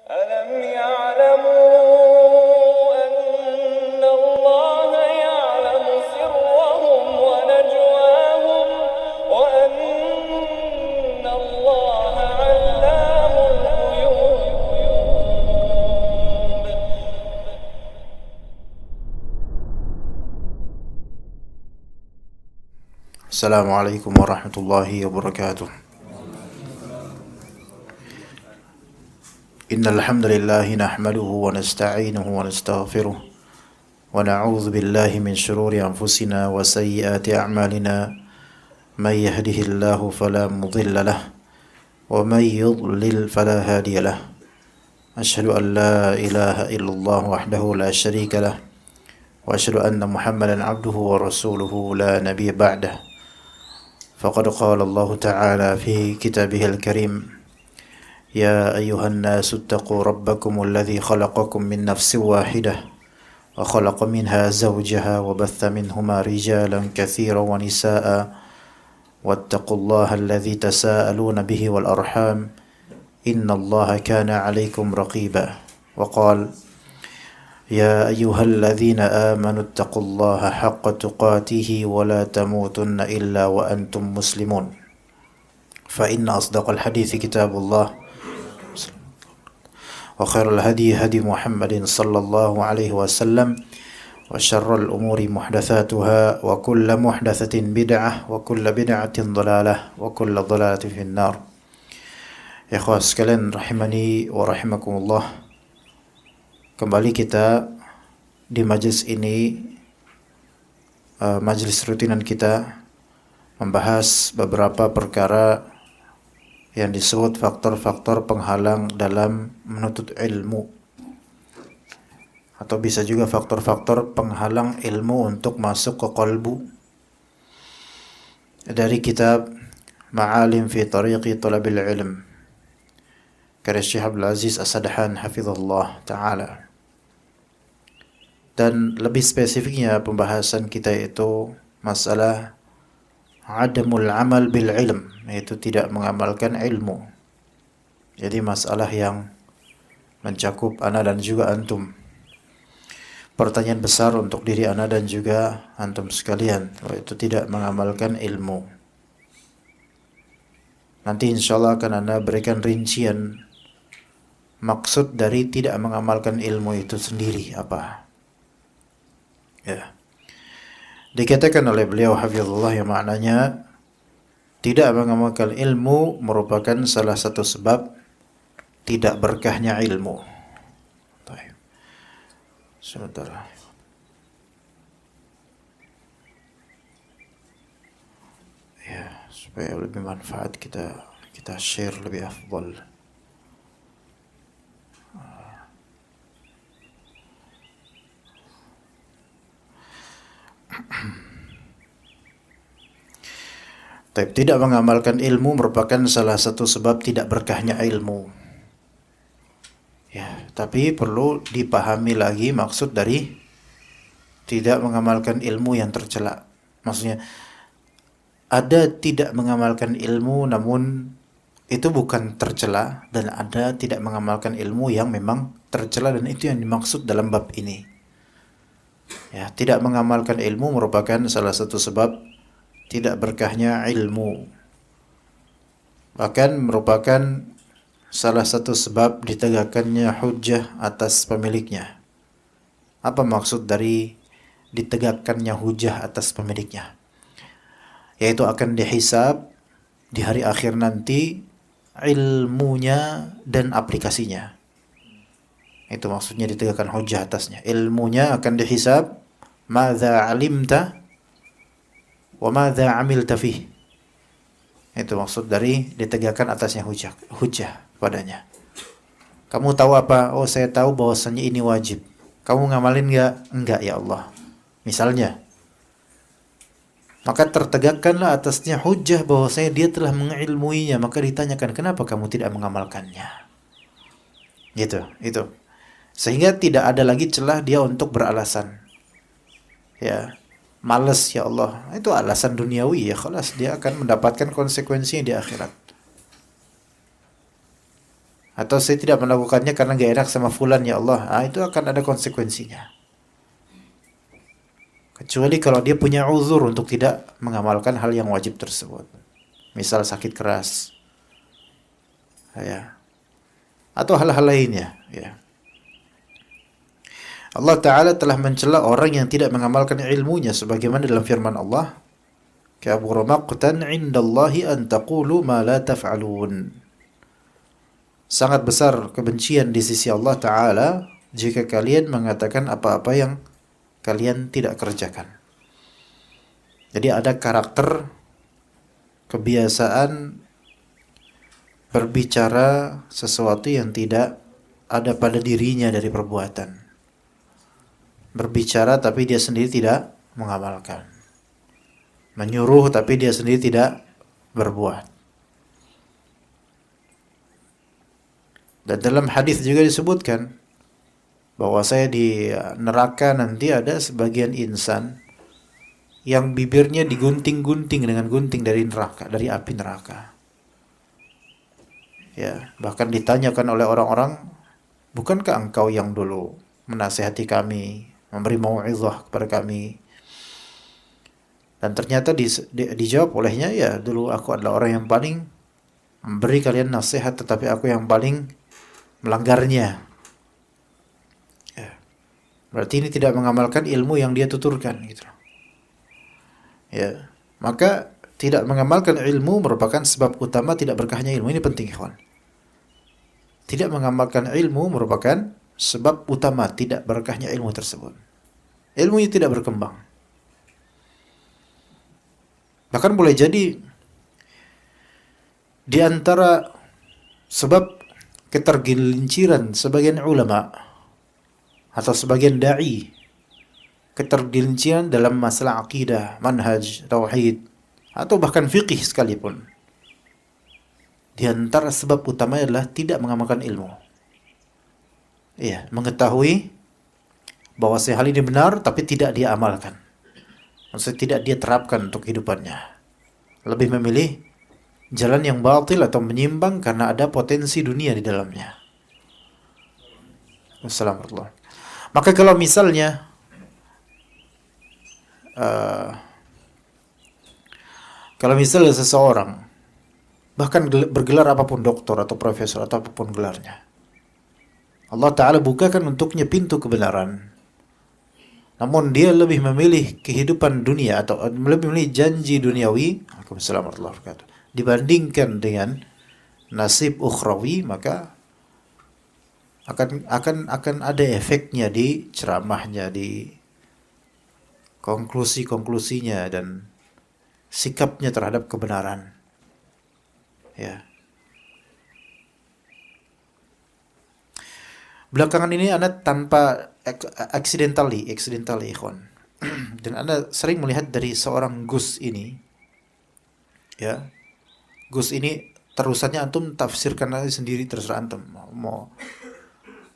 ألم يعلموا أن الله يعلم سرهم ونجواهم وأن الله علام الغيوب. السلام عليكم ورحمة الله وبركاته. إن الحمد لله نحمده ونستعينه ونستغفره ونعوذ بالله من شرور أنفسنا وسيئات أعمالنا. من يهده الله فلا مضل له ومن يضلل فلا هادي له. أشهد أن لا إله إلا الله وحده لا شريك له وأشهد أن محمدا عبده ورسوله لا نبي بعده. فقد قال الله تعالى في كتابه الكريم: يا أيها الناس اتقوا ربكم الذي خلقكم من نفس واحدة وخلق منها زوجها وبث منهما رجالا كثيرا ونساء واتقوا الله الذي تساءلون به والأرحام إن الله كان عليكم رقيبا. وقال: يا أيها الذين آمنوا اتقوا الله حق تقاته ولا تموتن إلا وأنتم مسلمون. فإن أصدق الحديث كتاب الله وخير الهدي هدي محمد صلى الله عليه وسلم وشر الأمور محدثاتها وكل محدثة بدعة وكل بدعة ضلالة وكل ضلالة في النار. Ikhwah sekalian rahimani wa rahimakumullah. Kembali kita di majelis ini, majelis rutinan kita, membahas beberapa perkara yang disebut faktor-faktor penghalang dalam menuntut ilmu, atau bisa juga faktor-faktor penghalang ilmu untuk masuk ke qalbu, dari kitab Ma'alim fi Tariqi Talabil Ilm karya Syekh Abdul Aziz As-Sadhan hafizahullah ta'ala. Dan lebih spesifiknya pembahasan kita itu masalah adamul amal bil ilm, yaitu tidak mengamalkan ilmu. Jadi masalah yang mencakup ana dan juga antum. Pertanyaan besar untuk diri ana dan juga antum sekalian, yaitu tidak mengamalkan ilmu. Nanti insyaallah akan ana berikan rincian maksud dari tidak mengamalkan ilmu itu sendiri apa. Ya. Dikatakan oleh beliau hafizullah yang maknanya tidak mengamalkan ilmu merupakan salah satu sebab tidak berkahnya ilmu. Baik. Sebentar. Ya, supaya lebih manfaat kita share lebih afdal. Tidak mengamalkan ilmu merupakan salah satu sebab tidak berkahnya ilmu. Ya, tapi perlu dipahami lagi maksud dari tidak mengamalkan ilmu yang tercela. Maksudnya ada tidak mengamalkan ilmu namun itu bukan tercela, dan ada tidak mengamalkan ilmu yang memang tercela, dan itu yang dimaksud dalam bab ini. Ya, tidak mengamalkan ilmu merupakan salah satu sebab tidak berkahnya ilmu. Bahkan merupakan salah satu sebab ditegakkannya hujjah atas pemiliknya. Apa maksud dari ditegakkannya hujjah atas pemiliknya? Yaitu akan dihisab di hari akhir nanti ilmunya dan aplikasinya. Itu maksudnya ditegakkan hujjah atasnya. Ilmunya akan dihisab, madza alimta wa madza amilta fih. Itu maksud dari ditegakkan atasnya hujjah padanya. Kamu tahu apa? Oh, saya tahu bahwasanya ini wajib. Kamu ngamalin enggak? Enggak ya Allah. Misalnya. Maka tertegakkanlah atasnya hujjah bahwasanya dia telah mengilmuinya, maka ditanyakan, kenapa kamu tidak mengamalkannya? Gitu, itu. Sehingga tidak ada lagi celah dia untuk beralasan. Ya. Males ya Allah, itu alasan duniawi ya, khalas dia akan mendapatkan konsekuensinya di akhirat. Atau saya tidak melakukannya karena gak enak sama fulan ya Allah. Itu akan ada konsekuensinya. Kecuali kalau dia punya uzur untuk tidak mengamalkan hal yang wajib tersebut. Misal sakit keras. Ya. Atau hal-hal lainnya. Ya. Allah Ta'ala telah mencela orang yang tidak mengamalkan ilmunya. Sebagaimana dalam firman Allah. Kabura maqtan indallahi an taqulu ma la taf'alun. Sangat besar kebencian di sisi Allah Ta'ala jika kalian mengatakan apa-apa yang kalian tidak kerjakan. Jadi ada karakter, kebiasaan berbicara sesuatu yang tidak ada pada dirinya dari perbuatan. Berbicara tapi dia sendiri tidak mengamalkan. Menyuruh tapi dia sendiri tidak berbuat. Dan dalam hadis juga disebutkan bahwa saya di neraka nanti ada sebagian insan yang bibirnya digunting-gunting dengan gunting dari neraka, dari api neraka. Ya, bahkan ditanyakan oleh orang-orang, bukankah engkau yang dulu menasihati kami, memberi mau'izah kepada kami? Dan ternyata dijawab olehnya, ya dulu aku adalah orang yang paling memberi kalian nasihat, tetapi aku yang paling melanggarnya. Ya. Berarti ini tidak mengamalkan ilmu yang dia tuturkan gitu. Ya. Maka tidak mengamalkan ilmu merupakan sebab utama tidak berkahnya ilmu. Ini penting, ikhwan. Tidak mengamalkan ilmu merupakan sebab utama tidak berkahnya ilmu tersebut. Ilmunya tidak berkembang. Bahkan boleh jadi di antara sebab ketergelinciran sebagian ulama atau sebagian dai, ketergelinciran dalam masalah akidah, manhaj, tauhid, atau bahkan fikih sekalipun. Di antara sebab utamanya adalah tidak mengamalkan ilmu. Iya, mengetahui bahwa hal ini benar tapi tidak dia amalkan. Maksudnya tidak dia terapkan untuk kehidupannya. Lebih memilih jalan yang batil atau menyimpang karena ada potensi dunia di dalamnya. Wassalamualaikum. Maka kalau misalnya seseorang bahkan bergelar apapun, doktor atau profesor atau apapun gelarnya, Allah Ta'ala bukakan untuknya pintu kebenaran, namun dia lebih memilih kehidupan dunia atau lebih memilih janji duniawi, Waalaikumsalam warahmatullahi wabarakatuh, dibandingkan dengan nasib ukhrawi, maka akan ada efeknya di ceramahnya, di konklusinya dan sikapnya terhadap kebenaran. Ya. Belakangan ini Anda tanpa accidentally ikhwan. Dan Anda sering melihat dari seorang Gus ini. Ya. Gus ini terusannya antum tafsirkan aja sendiri, terserah antum. Mau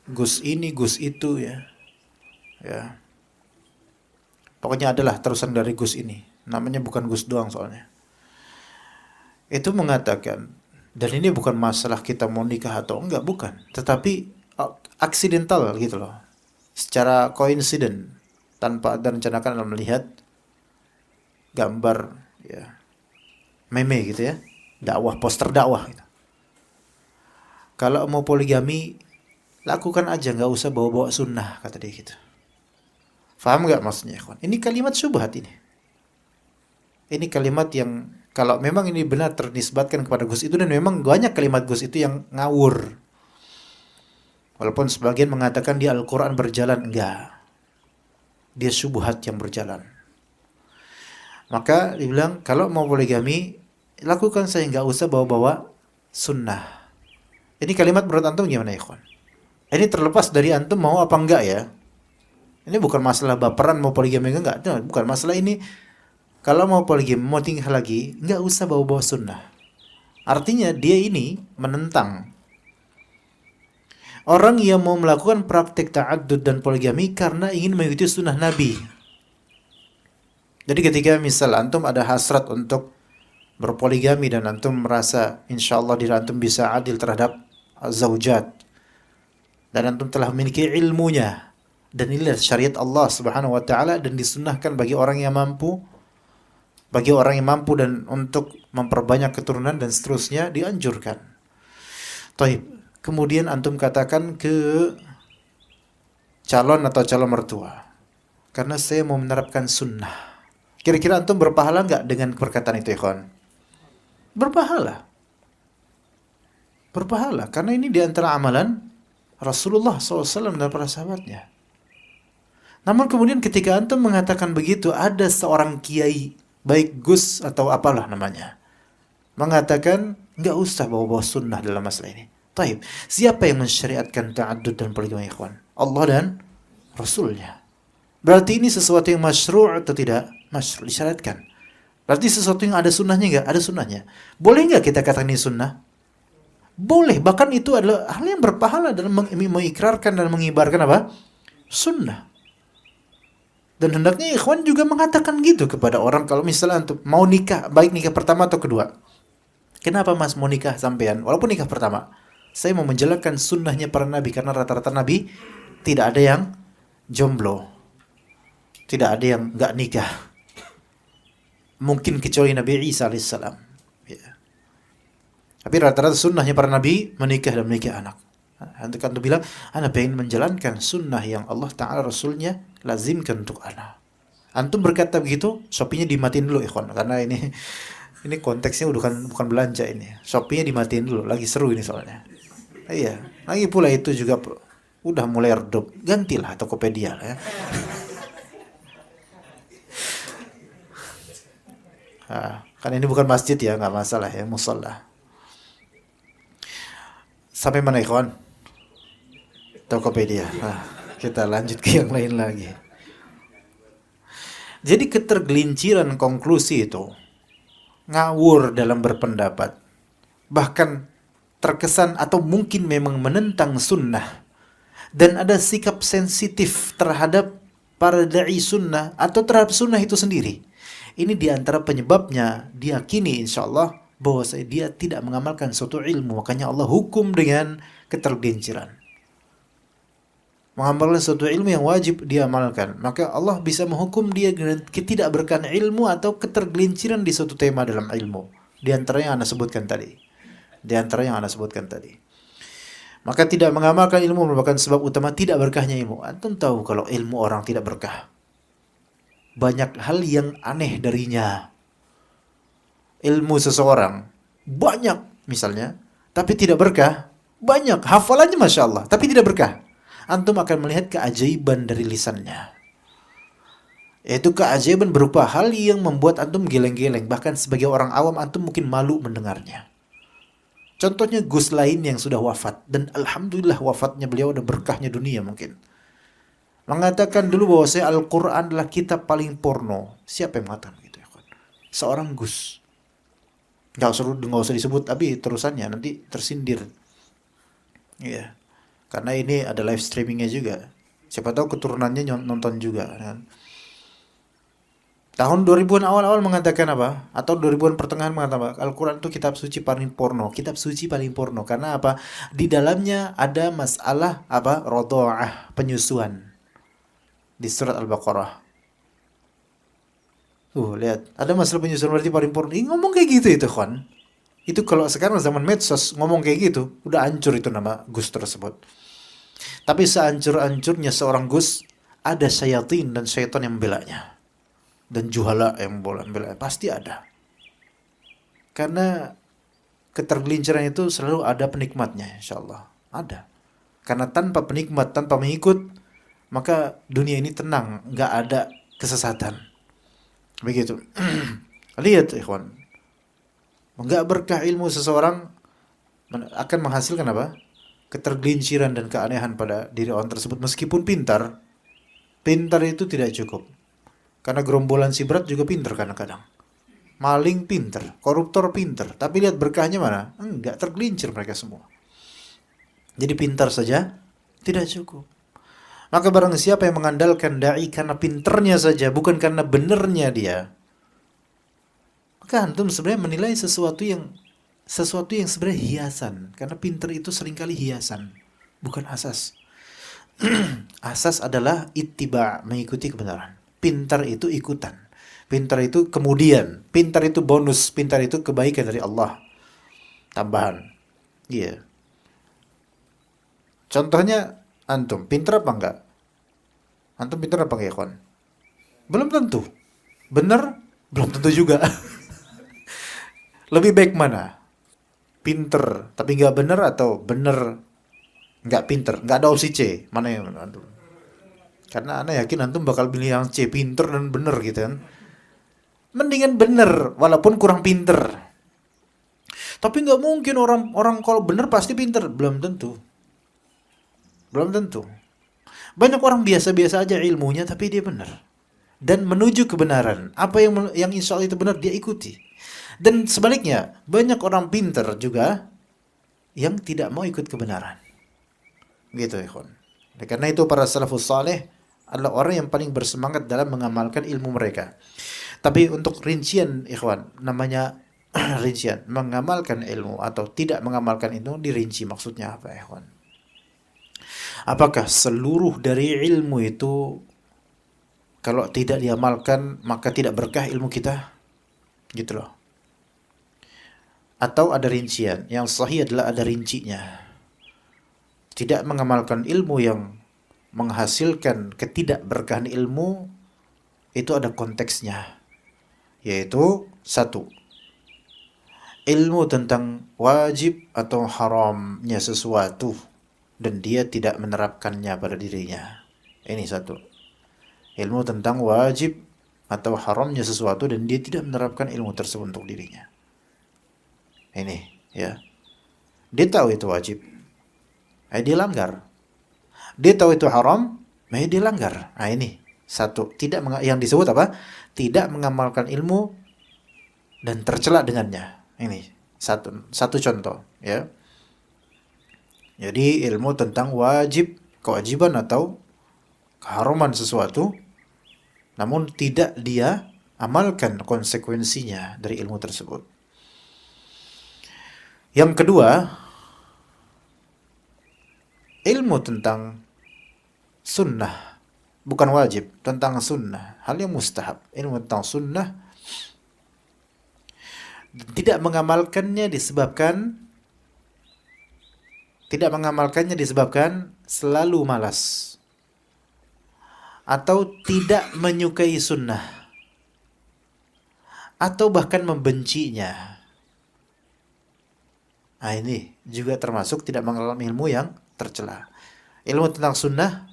Gus ini, Gus itu ya. Ya. Pokoknya adalah terusan dari Gus ini. Namanya bukan Gus doang soalnya. Itu mengatakan, dan ini bukan masalah kita mau nikah atau enggak, bukan. Tetapi accidental gitu loh. Secara coincident, tanpa ada rencanakan dalam melihat gambar ya, meme gitu ya, dakwah, poster dakwah gitu. Kalau mau poligami, lakukan aja, nggak usah bawa-bawa sunnah, kata dia gitu. Faham nggak maksudnya, kawan? Ini kalimat syubhat ini. Ini kalimat yang kalau memang ini benar ternisbatkan kepada Gus itu, dan memang banyak kalimat Gus itu yang ngawur. Walaupun sebagian mengatakan dia Al-Quran berjalan, enggak. Dia syubhat yang berjalan. Maka dibilang kalau mau poligami, lakukan saja, nggak usah bawa-bawa sunnah. Ini kalimat menurut antum gimana ya, kawan? Ini terlepas dari antum mau apa enggak ya. Ini bukan masalah baperan mau poligami enggak. Nah, bukan masalah ini. Kalau mau poligami, mau tinggal lagi, nggak usah bawa-bawa sunnah. Artinya dia ini menentang orang yang mau melakukan praktik ta'addud dan poligami karena ingin mengikuti sunnah Nabi. Jadi ketika misal antum ada hasrat untuk berpoligami dan antum merasa insya Allah diri antum bisa adil terhadap zaujat, dan antum telah memiliki ilmunya, dan inilah syariat Allah Subhanahu wa taala, dan disunnahkan bagi orang yang mampu, dan untuk memperbanyak keturunan dan seterusnya dianjurkan. Taib. Kemudian antum katakan ke calon atau calon mertua, karena saya mau menerapkan sunnah. Kira-kira antum berpahala nggak dengan perkataan itu, ikhwan? Berpahala. Berpahala, karena ini diantara amalan Rasulullah SAW dan para sahabatnya. Namun kemudian ketika antum mengatakan begitu, ada seorang kiai, baik Gus atau apalah namanya, mengatakan nggak usah bawa-bawa sunnah dalam masalah ini. Taib. Siapa yang mensyariatkan ta'addud dan poligami, ikhwan? Allah dan Rasulnya. Berarti ini sesuatu yang masyru' atau tidak? Masyru', disyariatkan. Berarti sesuatu yang ada sunnahnya nggak? Ada sunnahnya. Boleh nggak kita katakan ini sunnah? Boleh. Bahkan itu adalah hal yang berpahala dalam mengikrarkan dan mengibarkan apa? Sunnah. Dan hendaknya ikhwan juga mengatakan gitu kepada orang kalau misalnya untuk mau nikah, baik nikah pertama atau kedua. Kenapa mas mau nikah sampean? Walaupun nikah pertama, saya mau menjelaskan sunnahnya para nabi, karena rata-rata nabi tidak ada yang jomblo, tidak ada yang nggak nikah, mungkin kecuali Nabi Isa alaihissalam. Ya. Tapi rata-rata sunnahnya para nabi menikah dan memiliki anak. Nanti kan tu bilang, ana pengen menjalankan sunnah yang Allah Taala Rasulnya lazimkan untuk ana. Antum berkata begitu, Shopee-nya dimatiin dulu ikhwan, karena ini konteksnya bukan belanja ini. Shopee-nya dimatiin dulu, lagi seru ini soalnya. Iya, lagi pula itu juga udah mulai redup. Gantilah Tokopedia lah ya. Karena ini bukan masjid ya, nggak masalah ya, musalla. Sampai mana ikhwan? Tokopedia. Kita lanjut ke yang lain lagi. Jadi ketergelinciran konklusi itu, ngawur dalam berpendapat, bahkan terkesan atau mungkin memang menentang sunnah, dan ada sikap sensitif terhadap para da'i sunnah atau terhadap sunnah itu sendiri. Ini diantara penyebabnya diyakini insyaAllah bahwa dia tidak mengamalkan suatu ilmu, makanya Allah hukum dengan ketergelinciran. Mengamalkan suatu ilmu yang wajib dia amalkan, maka Allah bisa menghukum dia dengan ketidakberkahan ilmu atau ketergelinciran di suatu tema dalam ilmu. Di antara yang Anda sebutkan tadi. Maka tidak mengamalkan ilmu merupakan sebab utama tidak berkahnya ilmu. Antum tahu kalau ilmu orang tidak berkah, banyak hal yang aneh darinya. Ilmu seseorang banyak misalnya, tapi tidak berkah. Banyak, hafalannya Masya Allah, tapi tidak berkah. Antum akan melihat keajaiban dari lisannya. Yaitu keajaiban berupa hal yang membuat antum geleng-geleng. Bahkan sebagai orang awam antum mungkin malu mendengarnya. Contohnya Gus lain yang sudah wafat. Dan alhamdulillah wafatnya beliau ada berkahnya dunia mungkin. Mengatakan dulu bahwa Al-Quran adalah kitab paling porno. Siapa yang mengatakan begitu ya? Seorang Gus. Nggak usah disebut, tapi terusannya nanti tersindir. Iya. Karena ini ada live streamingnya juga. Siapa tahu keturunannya nonton juga. Kan? Tahun 2000-an awal-awal mengatakan apa? Atau 2000-an pertengahan mengatakan apa? Al-Quran itu kitab suci paling porno. Kitab suci paling porno. Karena apa? Di dalamnya ada masalah apa? Rodha'ah, penyusuan. Di surat Al-Baqarah. Lihat. Ada masalah penyusuan berarti paling porno. Ngomong kayak gitu itu, kan? Itu kalau sekarang zaman medsos ngomong kayak gitu, udah hancur itu nama Gus tersebut. Tapi sehancur-hancurnya seorang Gus, ada syayatin dan syaitan yang membelanya. Dan juhala yang membela, pasti ada. Karena ketergelinciran itu selalu ada penikmatnya, insyaAllah. Ada. Karena tanpa penikmat, tanpa mengikut, maka dunia ini tenang, nggak ada kesesatan. Begitu. Lihat, ikhwan. Nggak berkah ilmu seseorang akan menghasilkan apa? Ketergelinciran dan keanehan pada diri orang tersebut. Meskipun pintar itu tidak cukup. Karena gerombolan si berat juga pintar kadang-kadang. Maling pintar, koruptor pintar. Tapi lihat berkahnya mana? Enggak, tergelincir mereka semua. Jadi pintar saja tidak cukup. Maka barang siapa yang mengandalkan da'i karena pinternya saja, bukan karena benernya dia, maka antum sebenarnya menilai sesuatu yang sesuatu yang sebenarnya hiasan. Karena pinter itu seringkali hiasan, bukan asas. Asas adalah ittiba, mengikuti kebenaran. Pintar itu ikutan. Pintar itu kemudian. Pintar itu bonus. Pintar itu kebaikan dari Allah. Tambahan. Iya. Contohnya, antum pintar apa enggak? Antum pintar apa enggak, ya, kawan? Belum tentu. Benar? Belum tentu juga. Lebih baik mana? Pinter tapi nggak bener atau bener nggak pinter? Nggak ada opsi C. Mana yang antum? Karena ana yakin antum bakal pilih yang C, pinter dan bener gitu kan. Mendingan bener walaupun kurang pinter. Tapi nggak mungkin orang kalau bener pasti pinter. Belum tentu. Belum tentu. Banyak orang biasa-biasa aja ilmunya tapi dia bener. Dan menuju kebenaran. Apa yang insya Allah itu benar dia ikuti. Dan sebaliknya, banyak orang pinter juga yang tidak mau ikut kebenaran. Gitu, ikhwan. Karena itu para salafus saleh adalah orang yang paling bersemangat dalam mengamalkan ilmu mereka. Tapi untuk rincian, ikhwan, namanya rincian, mengamalkan ilmu atau tidak mengamalkan itu dirinci maksudnya apa, ikhwan? Apakah seluruh dari ilmu itu kalau tidak diamalkan maka tidak berkah ilmu kita? Gitu loh. Atau ada rincian. Yang sahih adalah ada rincinya. Tidak mengamalkan ilmu yang menghasilkan ketidakberkahan ilmu itu ada konteksnya. Yaitu satu, ilmu tentang wajib atau haramnya sesuatu dan dia tidak menerapkannya pada dirinya. Ini satu. Ilmu tentang wajib atau haramnya sesuatu dan dia tidak menerapkan ilmu tersebut untuk dirinya. Ini, ya. Dia tahu itu wajib. Dia langgar. Dia tahu itu haram, dia langgar. Nah, ini satu. Yang disebut apa? Tidak mengamalkan ilmu dan tercela dengannya. Ini satu contoh, ya. Jadi ilmu tentang wajib, kewajiban atau keharaman sesuatu, namun tidak dia amalkan konsekuensinya dari ilmu tersebut. Yang kedua, ilmu tentang sunnah, bukan wajib, tentang sunnah, hal yang mustahab. Ilmu tentang sunnah tidak mengamalkannya disebabkan selalu malas atau tidak menyukai sunnah atau bahkan membencinya. Nah, ini juga termasuk tidak mengalami ilmu yang tercela. Ilmu tentang sunnah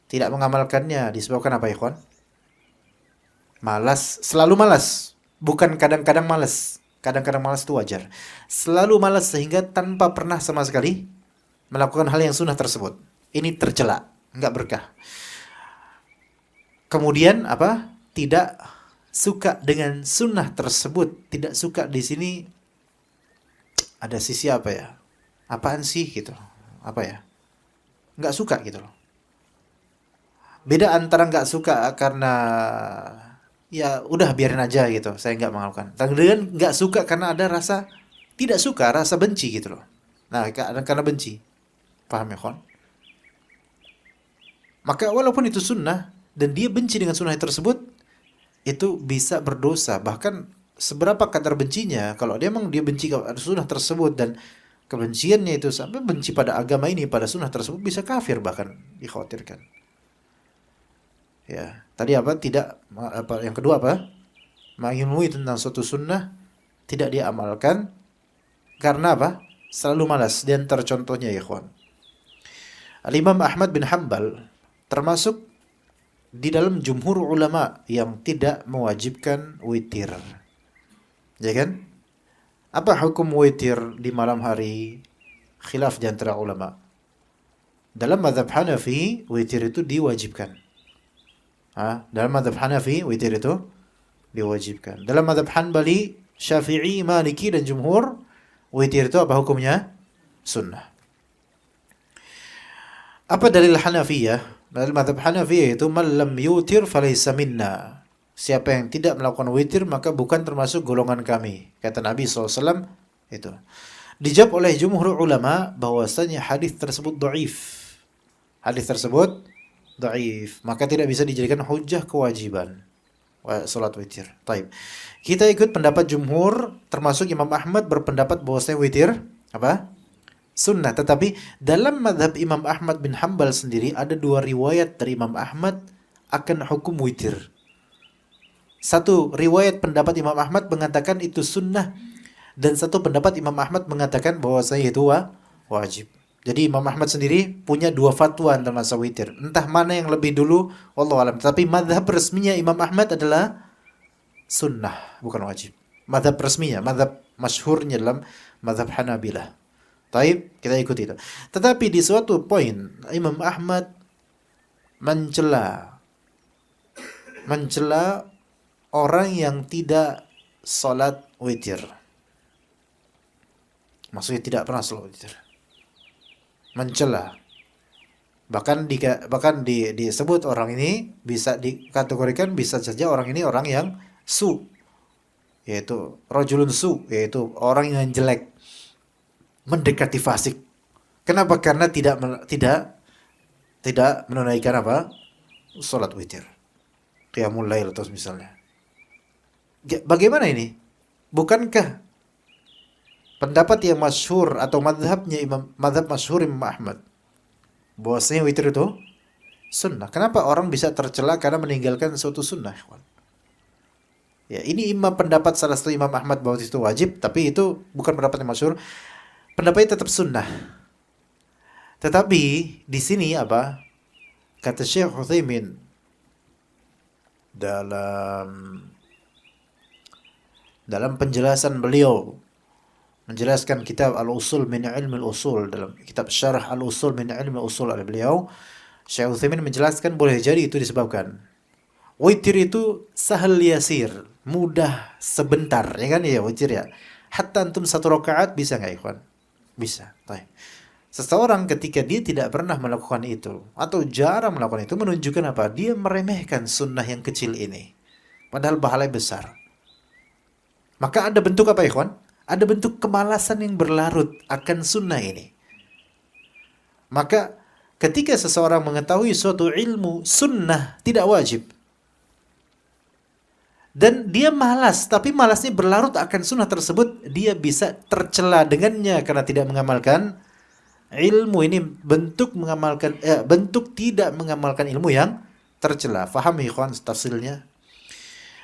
tidak mengamalkannya disebabkan apa, ikhwan? Malas, selalu malas. Bukan kadang-kadang malas. Kadang-kadang malas itu wajar. Selalu malas sehingga tanpa pernah sama sekali melakukan hal yang sunnah tersebut. Ini tercela, enggak berkah. Kemudian apa? Tidak suka dengan sunnah tersebut. Tidak suka di sini ada sisi apa ya? Apaan sih gitu? Apa ya? Nggak suka gitu loh. Beda antara nggak suka karena ya udah biarin aja gitu, saya nggak melakukan. Dengan nggak suka karena ada rasa tidak suka, rasa benci gitu loh. Nah, karena benci. Paham ya, kawan? Maka walaupun itu sunnah dan dia benci dengan sunnah tersebut, itu bisa berdosa. Bahkan seberapa kadar bencinya, kalau dia memang dia benci kepada sunnah tersebut dan kebenciannya itu sampai benci pada agama ini, pada sunnah tersebut, bisa kafir bahkan, dikhawatirkan. Ya, tadi apa? Yang kedua apa? Mengilmui tentang suatu sunnah tidak dia amalkan karena apa? Selalu malas. Dan tercontohnya, ya ikhwan, Al-Imam Ahmad bin Hanbal termasuk di dalam jumhur ulama yang tidak mewajibkan witir. Ya kan? Apa hukum witir di malam hari? Khilaf di antara ulama. Dalam mazhab Hanafi, witir itu diwajibkan. Dalam mazhab Hanafi, witir itu diwajibkan. Dalam mazhab Hanbali, Syafi'i, Maliki dan jumhur, witir itu apa hukumnya? Sunnah. Apa dalil Hanafiyah? Dalam mazhab Hanafiyah itu man lam yutir falaysa minna. Siapa yang tidak melakukan witir maka bukan termasuk golongan kami. Kata Nabi SAW itu. Dijawab oleh jumhur ulama bahwasanya hadis tersebut dhaif. Hadis tersebut dhaif, maka tidak bisa dijadikan hujjah kewajiban salat witir. Taib. Kita ikut pendapat jumhur, termasuk Imam Ahmad berpendapat bahwasanya witir apa? Sunnah. Tetapi dalam mazhab Imam Ahmad bin Hambal sendiri ada dua riwayat dari Imam Ahmad akan hukum witir. Satu riwayat pendapat Imam Ahmad mengatakan itu sunnah, dan satu pendapat Imam Ahmad mengatakan bahwasanya itu wajib. Jadi Imam Ahmad sendiri punya dua fatwa tentang masalah witir. Entah mana yang lebih dulu, wallahu alam. Tapi mazhab resminya Imam Ahmad adalah sunnah, bukan wajib. Mazhab resminya, mazhab masyhurnya dalam mazhab Hanabilah. Taib, kita ikuti itu. Tetapi di suatu poin Imam Ahmad mencela orang yang tidak salat witir. Maksudnya tidak pernah salat witir. Mencela. Bahkan disebut orang ini bisa dikategorikan bisa saja orang ini orang yang su, yaitu rajulun su, yaitu orang yang jelek, mendekati fasik. Kenapa? Karena tidak menunaikan apa? Salat witir. Qiyamul lail atau misalnya. Bagaimana ini? Bukankah pendapat yang masyhur atau mazhab masyhur Imam Ahmad bahwasanya witir itu sunnah? Kenapa orang bisa tercela karena meninggalkan suatu sunnah? Ya, ini pendapat salah satu Imam Ahmad bahwa itu wajib, tapi itu bukan pendapat yang masyhur. Pendapatnya tetap sunnah. Tetapi di sini apa? Kata Syekh Utsaimin dalam penjelasan beliau menjelaskan kitab Al-Usul min Ilmi Al-Usul, dalam kitab Syarah Al-Usul min Ilmi Al-Usul oleh beliau, Syekh Utsaimin menjelaskan boleh jadi itu disebabkan witir itu sahal yasir, mudah sebentar, ya kan ya witir ya. Hatta antum satu rakaat bisa enggak ikhwan? Bisa. Baik. Seseorang ketika dia tidak pernah melakukan itu atau jarang melakukan itu menunjukkan apa? Dia meremehkan sunnah yang kecil ini. Padahal pahalanya besar. Maka ada bentuk apa ikhwan? Ada bentuk kemalasan yang berlarut akan sunnah ini. Maka ketika seseorang mengetahui suatu ilmu sunnah tidak wajib, dan dia malas, tapi malasnya berlarut akan sunnah tersebut, dia bisa tercela dengannya karena tidak mengamalkan ilmu ini. Bentuk tidak mengamalkan ilmu yang tercela. Faham ikhwan tafsirnya?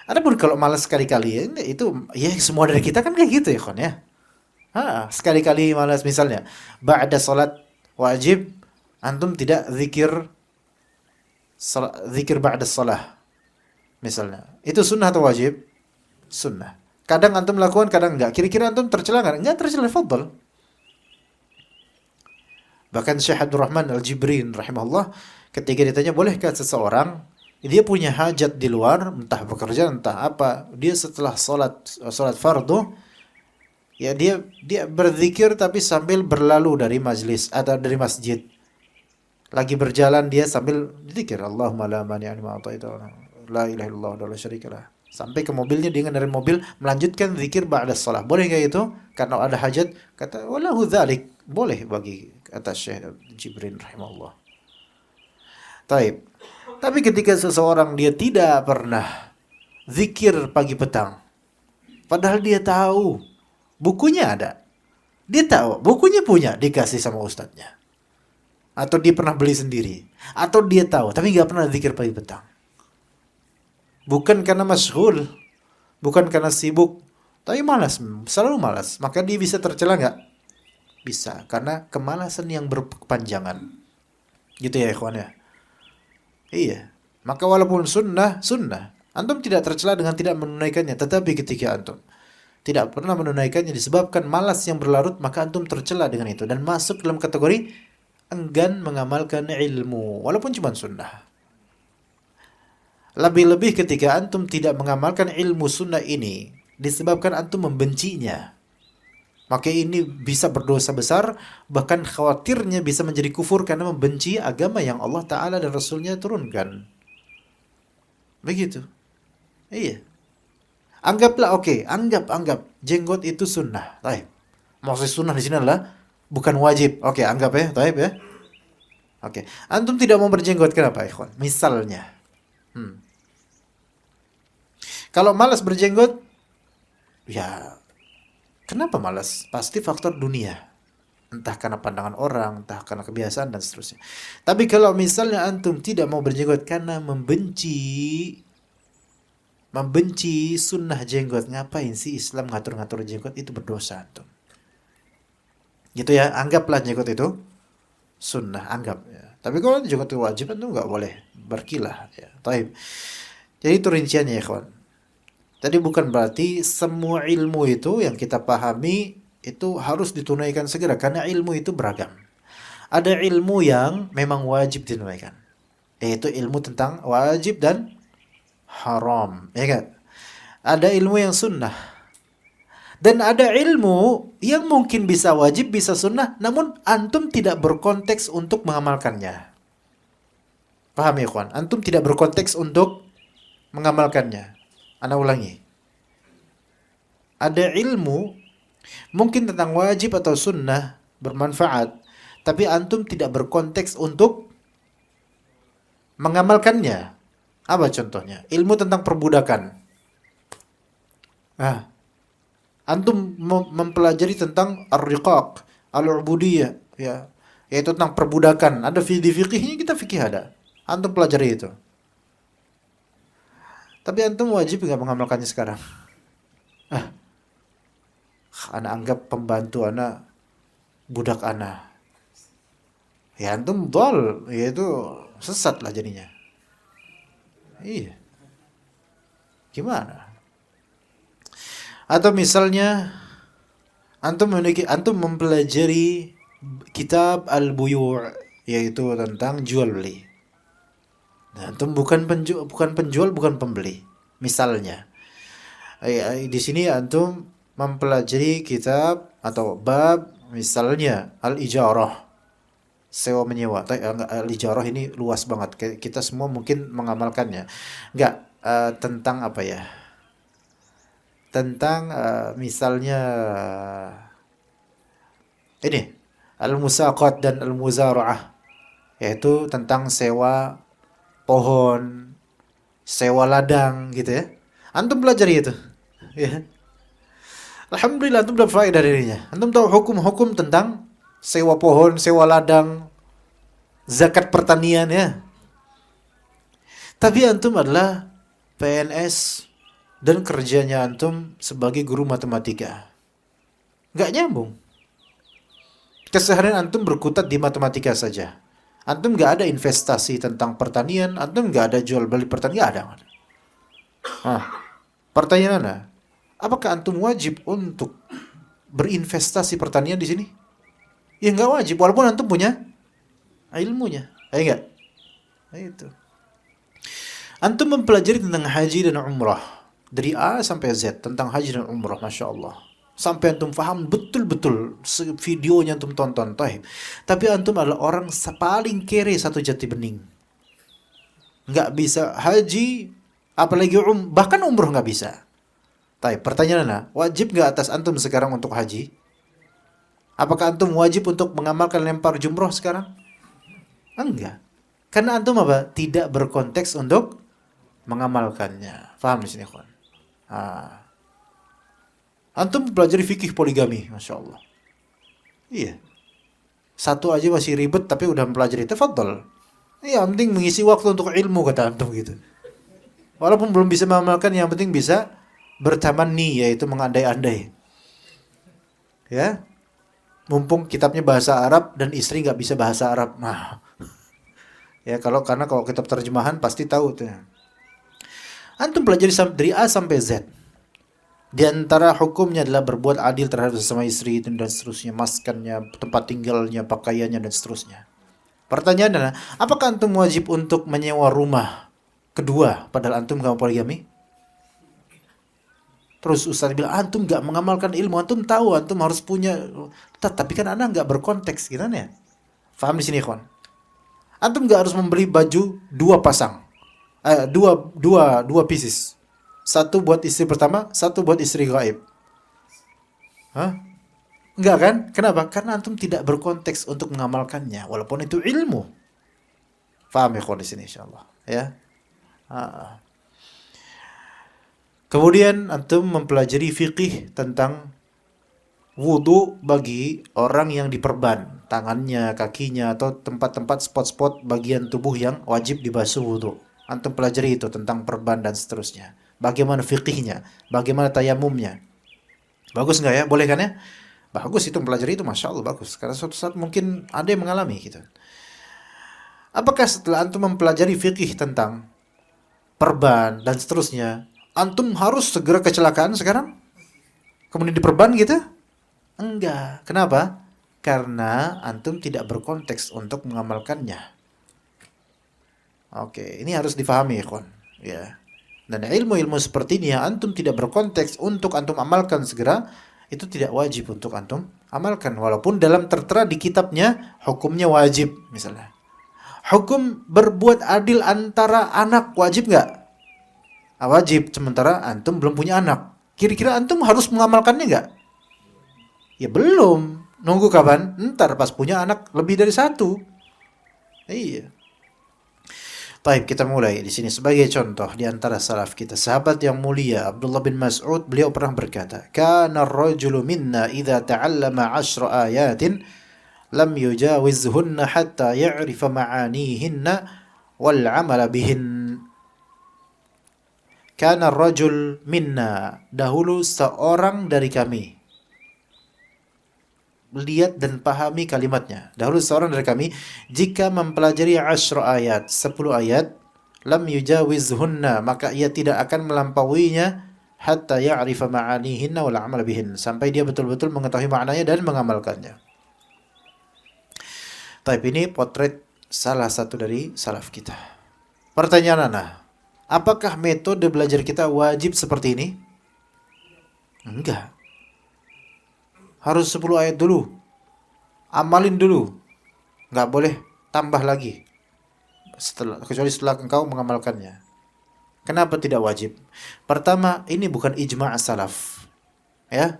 Adapun kalau malas sekali-kali, itu ya semua dari kita kan kayak gitu ya ikhwan ya. Sekali-kali malas, misalnya ba'da salat wajib antum tidak zikir ba'da salah. Misalnya, itu sunnah atau wajib? Sunnah. Kadang antum lakukan, kadang enggak. Kira-kira antum tercela enggak? Enggak tercela, fadhal. Bahkan Syekh Abdurrahman Al-Jibrin rahimahullah ketika ditanya bolehkah seseorang dia punya hajat di luar, entah pekerjaan, entah apa, dia setelah salat fardu, ya dia berzikir tapi sambil berlalu dari majlis atau dari masjid. Lagi berjalan dia sambil zikir, Allahumma la mani'a lima a'taita la ilaha illallah wa la syarikalah. Sampai ke mobilnya, dia dari mobil melanjutkan zikir ba'da shalah. Boleh kayak itu? Karena ada hajat. Kata walahu dzalik, boleh bagi kata Syekh Jibrin rahimahullah. Taib. Tapi ketika seseorang dia tidak pernah zikir pagi petang, padahal dia tahu bukunya ada, dia tahu bukunya punya, dikasih sama ustadznya, atau dia pernah beli sendiri, atau dia tahu tapi nggak pernah zikir pagi petang, bukan karena masyghul, bukan karena sibuk, tapi malas, selalu malas, maka dia bisa tercela nggak? Bisa, karena kemalasan yang berkepanjangan. Gitu ya ikhwan ya. Iya, maka walaupun sunnah, antum tidak tercela dengan tidak menunaikannya. Tetapi ketika antum tidak pernah menunaikannya disebabkan malas yang berlarut, maka antum tercela dengan itu dan masuk dalam kategori enggan mengamalkan ilmu, walaupun cuma sunnah. Lebih-lebih ketika antum tidak mengamalkan ilmu sunnah ini disebabkan antum membencinya, maka ini bisa berdosa besar, bahkan khawatirnya bisa menjadi kufur karena membenci agama yang Allah Ta'ala dan Rasulnya turunkan. Begitu. Iya. Anggaplah anggap jenggot itu sunnah. Taib. Maksud sunnah di sini adalah bukan wajib. Oke, anggap ya, taib ya. Oke. Antum tidak mau berjenggot kenapa, ikhwan? Misalnya. Kalau malas berjenggot, ya kenapa malas? Pasti faktor dunia. Entah karena pandangan orang, entah karena kebiasaan dan seterusnya. Tapi kalau misalnya antum tidak mau berjenggot karena membenci sunnah jenggot, ngapain sih Islam ngatur-ngatur jenggot, itu berdosa antum. Gitu ya, anggaplah jenggot itu sunnah, anggap ya. Tapi kalau jenggot itu wajib, antum nggak boleh berkilah ya. Taib. Jadi itu rinciannya ya kawan. Tadi bukan berarti semua ilmu itu yang kita pahami itu harus ditunaikan segera, karena ilmu itu beragam. Ada ilmu yang memang wajib ditunaikan, yaitu ilmu tentang wajib dan haram, ya kan? Ada ilmu yang sunnah, dan ada ilmu yang mungkin bisa wajib, bisa sunnah, namun antum tidak berkonteks untuk mengamalkannya. Paham ya kawan? Antum tidak berkonteks untuk mengamalkannya. Ana ulangi. Ada ilmu mungkin tentang wajib atau sunnah bermanfaat, tapi antum tidak berkonteks untuk mengamalkannya. Apa contohnya? Ilmu tentang perbudakan. Antum mempelajari tentang ar-riqaq, al-ubudiyah, ya, yaitu tentang perbudakan. Ada di fikihnya, kita fikih ada. Antum pelajari itu. Tapi antum wajib nggak mengamalkannya sekarang? Anak anggap pembantu anak budak anak. Ya antum dol, yaitu sesat lah jadinya. Iya. Gimana? Atau misalnya antum mempelajari kitab al-buyu', yaitu tentang jual beli. Nah, antum bukan penjual, bukan pembeli. Misalnya, di sini antum mempelajari kitab atau bab misalnya al-ijarah, sewa menyewa. Al-ijarah ini luas banget. Kita semua mungkin mengamalkannya. Enggak, tentang apa ya? Tentang misalnya ini al-musaqat dan al-muzara'ah, yaitu tentang sewa pohon, sewa ladang gitu ya. Antum pelajari itu. Ya. Alhamdulillah antum dapat faedah darinya. Antum tahu hukum-hukum tentang sewa pohon, sewa ladang, zakat pertanian ya. Tapi antum adalah PNS dan kerjanya antum sebagai guru matematika. Nggak nyambung. Keseharian antum berkutat di matematika saja. Antum nggak ada investasi tentang pertanian, antum nggak ada jual beli pertanian, nggak ada. Pertanyaannya, apakah antum wajib untuk berinvestasi pertanian di sini? Ya nggak wajib, walaupun antum punya ilmunya, enggak? Nah, itu. Antum mempelajari tentang haji dan umrah dari A sampai Z, tentang haji dan umrah, masya Allah. Sampai antum faham betul-betul videonya antum tonton, tapi antum adalah orang paling kere satu Jati Bening. Nggak bisa haji, apalagi bahkan umroh nggak bisa. Pertanyaannya, wajib nggak atas antum sekarang untuk haji? Apakah antum wajib untuk mengamalkan lempar jumroh sekarang? Enggak. Karena antum apa? Tidak berkonteks untuk mengamalkannya. Faham di sini, kawan? Antum pelajari fikih poligami, masya Allah. Iya. Satu aja masih ribet, tapi udah mempelajari. Tafadhol. Iya, yang penting mengisi waktu untuk ilmu, kata antum gitu. Walaupun belum bisa mengamalkan, yang penting bisa bertamanni, yaitu mengandai-andai. Ya. Mumpung kitabnya bahasa Arab dan istri nggak bisa bahasa Arab. Nah. Ya, karena kalau kitab terjemahan pasti tahu tuh. Antum pelajari dari A sampai Z. Di antara hukumnya adalah berbuat adil terhadap sesama istri dan seterusnya, maskannya, tempat tinggalnya, pakaiannya dan seterusnya. Pertanyaannya adalah, apakah antum wajib untuk menyewa rumah kedua padahal antum gak mau poligami? Terus Ustaz bilang, antum gak mengamalkan ilmu, antum tahu antum harus punya, tapi kan anda gak berkonteks gitu ya. Faham di sini, kawan? Antum gak harus membeli baju dua pasang, dua pieces. Satu buat istri pertama, satu buat istri gaib. Hah? Enggak kan? Kenapa? Karena antum tidak berkonteks untuk mengamalkannya, walaupun itu ilmu. Faham ya di sini insyaallah, ya. Ah. Kemudian antum mempelajari fikih tentang wudu bagi orang yang diperban, tangannya, kakinya, atau tempat-tempat spot-spot bagian tubuh yang wajib dibasuh wudu. Antum pelajari itu tentang perban dan seterusnya. Bagaimana fikihnya, bagaimana tayamumnya. Bagus nggak ya? Boleh kan ya? Bagus itu mempelajari itu, masya Allah bagus. Karena suatu saat mungkin ada yang mengalami gitu. Apakah setelah antum mempelajari fikih tentang perban dan seterusnya, antum harus segera kecelakaan sekarang? Kemudian diperban gitu? Enggak. Kenapa? Karena antum tidak berkonteks untuk mengamalkannya. Oke, ini harus difahami ya, ya. Dan ilmu-ilmu seperti ini yang antum tidak berkonteks untuk antum amalkan segera, itu tidak wajib untuk antum amalkan. Walaupun dalam tertera di kitabnya hukumnya wajib misalnya. Hukum berbuat adil antara anak wajib nggak? Wajib, sementara antum belum punya anak. Kira-kira antum harus mengamalkannya nggak? Ya belum. Nunggu kapan? Ntar pas punya anak lebih dari satu. Iya. Baik, kita mulai di sini sebagai contoh di antara salaf kita, sahabat yang mulia Abdullah bin Mas'ud, beliau pernah berkata, "Kana ar-rajulu minna idza ta'allama 'ashra ayatin lam yujawizhunna hatta ya'rifa ma'anihinna wal 'amala bihin." Kana ar-rajul minna, dahulu seorang dari kami. Lihat dan pahami kalimatnya. Dahulu seorang dari kami jika mempelajari 10 ayat, 10 ayat, lam yujawizhunna, maka ia tidak akan melampauinya hatta ya'rifa ma'anihinna wal 'amal bihin, sampai dia betul-betul mengetahui maknanya dan mengamalkannya. Tapi ini potret salah satu dari salaf kita. Pertanyaan ana, apakah metode belajar kita wajib seperti ini? Enggak. Harus 10 ayat dulu. Amalin dulu. Nggak boleh tambah lagi. Kecuali setelah engkau mengamalkannya. Kenapa tidak wajib? Pertama, ini bukan ijma' salaf. Ya.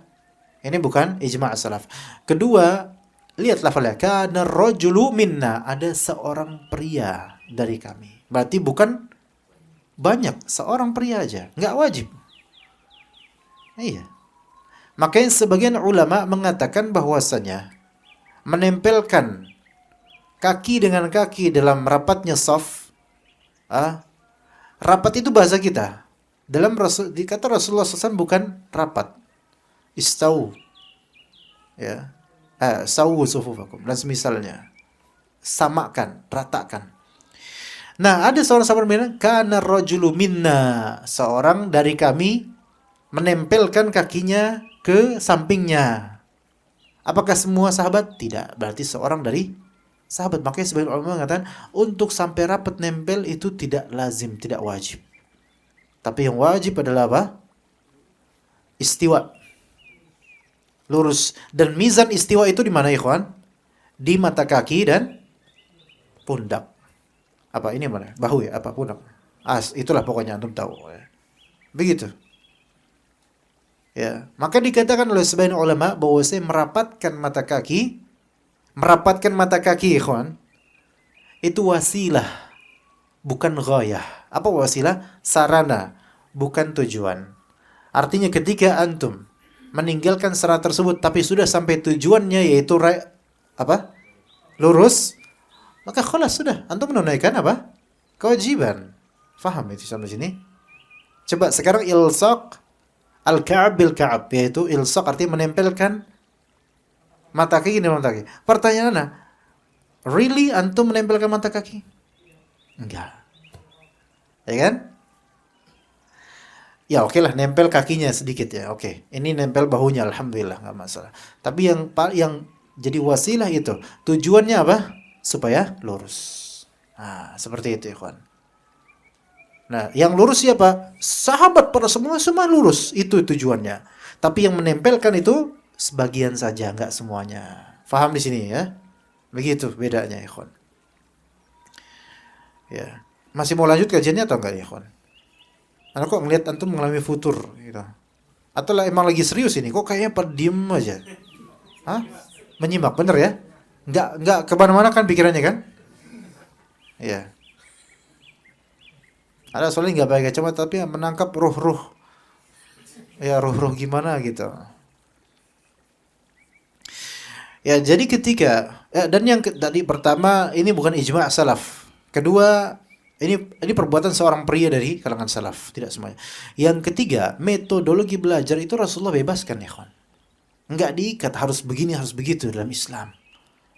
Ini bukan ijma' salaf. Kedua, lihat lafalnya. Kana rajulu minna. Ada seorang pria dari kami. Berarti bukan banyak. Seorang pria aja. Nggak wajib. Iya. Makanya sebagian ulama mengatakan bahwasanya menempelkan kaki dengan kaki dalam rapatnya shaf, rapat itu bahasa kita. Dalam dikata Rasulullah SAW bukan rapat, istau, ya, sawu sufufakum dan semisalnya, samakan, ratakan. Nah, ada seorang sahabat bilang, kana rajulu minna, seorang dari kami menempelkan kakinya ke sampingnya. Apakah semua sahabat? Tidak. Berarti seorang dari sahabat. Makanya sebagian ulama mengatakan untuk sampai rapat nempel itu tidak lazim, tidak wajib. Tapi yang wajib adalah apa? Istiwa. Lurus. Dan mizan istiwa itu di mana, ikhwan? Di mata kaki dan pundak. Apa ini mana? Bahu ya? Apa pundak? Itulah pokoknya antum tahu. Begitu. Ya, maka dikatakan oleh sebagian ulama bahwasanya merapatkan mata kaki, ikhwan, itu wasilah, bukan ghayah. Apa wasilah? Sarana, bukan tujuan. Artinya ketika antum meninggalkan sarana tersebut tapi sudah sampai tujuannya yaitu lurus, maka khalas sudah, antum menunaikan apa? Kewajiban. Faham itu sampai sini? Coba sekarang ilsaq al-ka'ab bil-ka'ab, yaitu ilsaq artinya menempelkan mata kaki dengan mata kaki. Pertanyaannya, really antum menempelkan mata kaki? Enggak. Ya kan? Ya oke lah, nempel kakinya sedikit ya. Oke. Ini nempel bahunya, alhamdulillah, enggak masalah. Tapi yang jadi wasilah itu, tujuannya apa? Supaya lurus. Nah, seperti itu ya, kawan. Nah, yang lurus siapa? Sahabat pada semua lurus. Itu tujuannya. Tapi yang menempelkan itu sebagian saja, enggak semuanya. Faham di sini ya? Begitu bedanya, ikhwan. Ya. Masih mau lanjut kajiannya atau enggak, ikhwan? Anak kok ngelihat antum mengalami futur gitu. Atau lah emang lagi serius ini, kok kayaknya pada diem aja. Hah? Menyimak, bener ya? Nggak kemana-mana kan pikirannya kan? Iya. Ada soalnya nggak pakai kacamata tapi menangkap ruh-ruh. Ya ruh-ruh gimana gitu. Ya jadi dan yang tadi pertama ini bukan ijma' salaf. Kedua ini perbuatan seorang pria dari kalangan salaf, tidak semuanya. Yang ketiga, metodologi belajar itu Rasulullah bebaskan ya kawan. Enggak diikat harus begini harus begitu dalam Islam.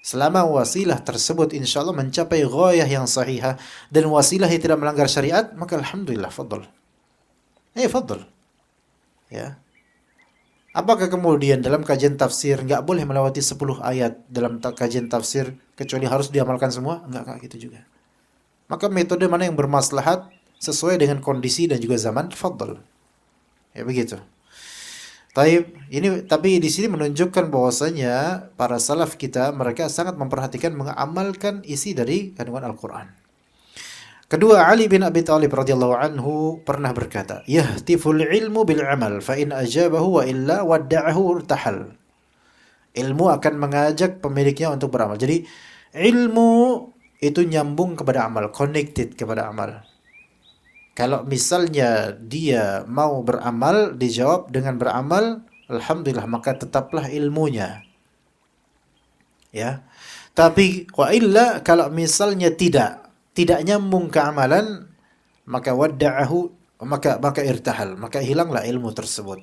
Selama wasilah tersebut insya Allah mencapai ghayah yang sahihah dan wasilah yang tidak melanggar syariat, maka alhamdulillah, fadl. Fadl. Ya. Apakah kemudian dalam kajian tafsir nggak boleh melewati 10 ayat dalam kajian tafsir kecuali harus diamalkan semua? Enggak gitu juga. Maka metode mana yang bermaslahat sesuai dengan kondisi dan juga zaman, fadl. Ya begitu. Tapi di sini menunjukkan bahwasanya para salaf kita mereka sangat memperhatikan mengamalkan isi dari kandungan Al-Qur'an. Kedua, Ali bin Abi Thalib radhiyallahu anhu pernah berkata, "Yahtiful ilmu bil amal, fa in ajabahu wa illa wadda'ahu urtahal." Ilmu akan mengajak pemiliknya untuk beramal. Jadi, ilmu itu nyambung kepada amal, connected kepada amal. Kalau misalnya dia mau beramal, dijawab dengan beramal, alhamdulillah, maka tetaplah ilmunya. Ya. Tapi wa illa kalau misalnya tidak nyambung ke amalan, maka wadda'ahu, maka irtahal, maka hilanglah ilmu tersebut.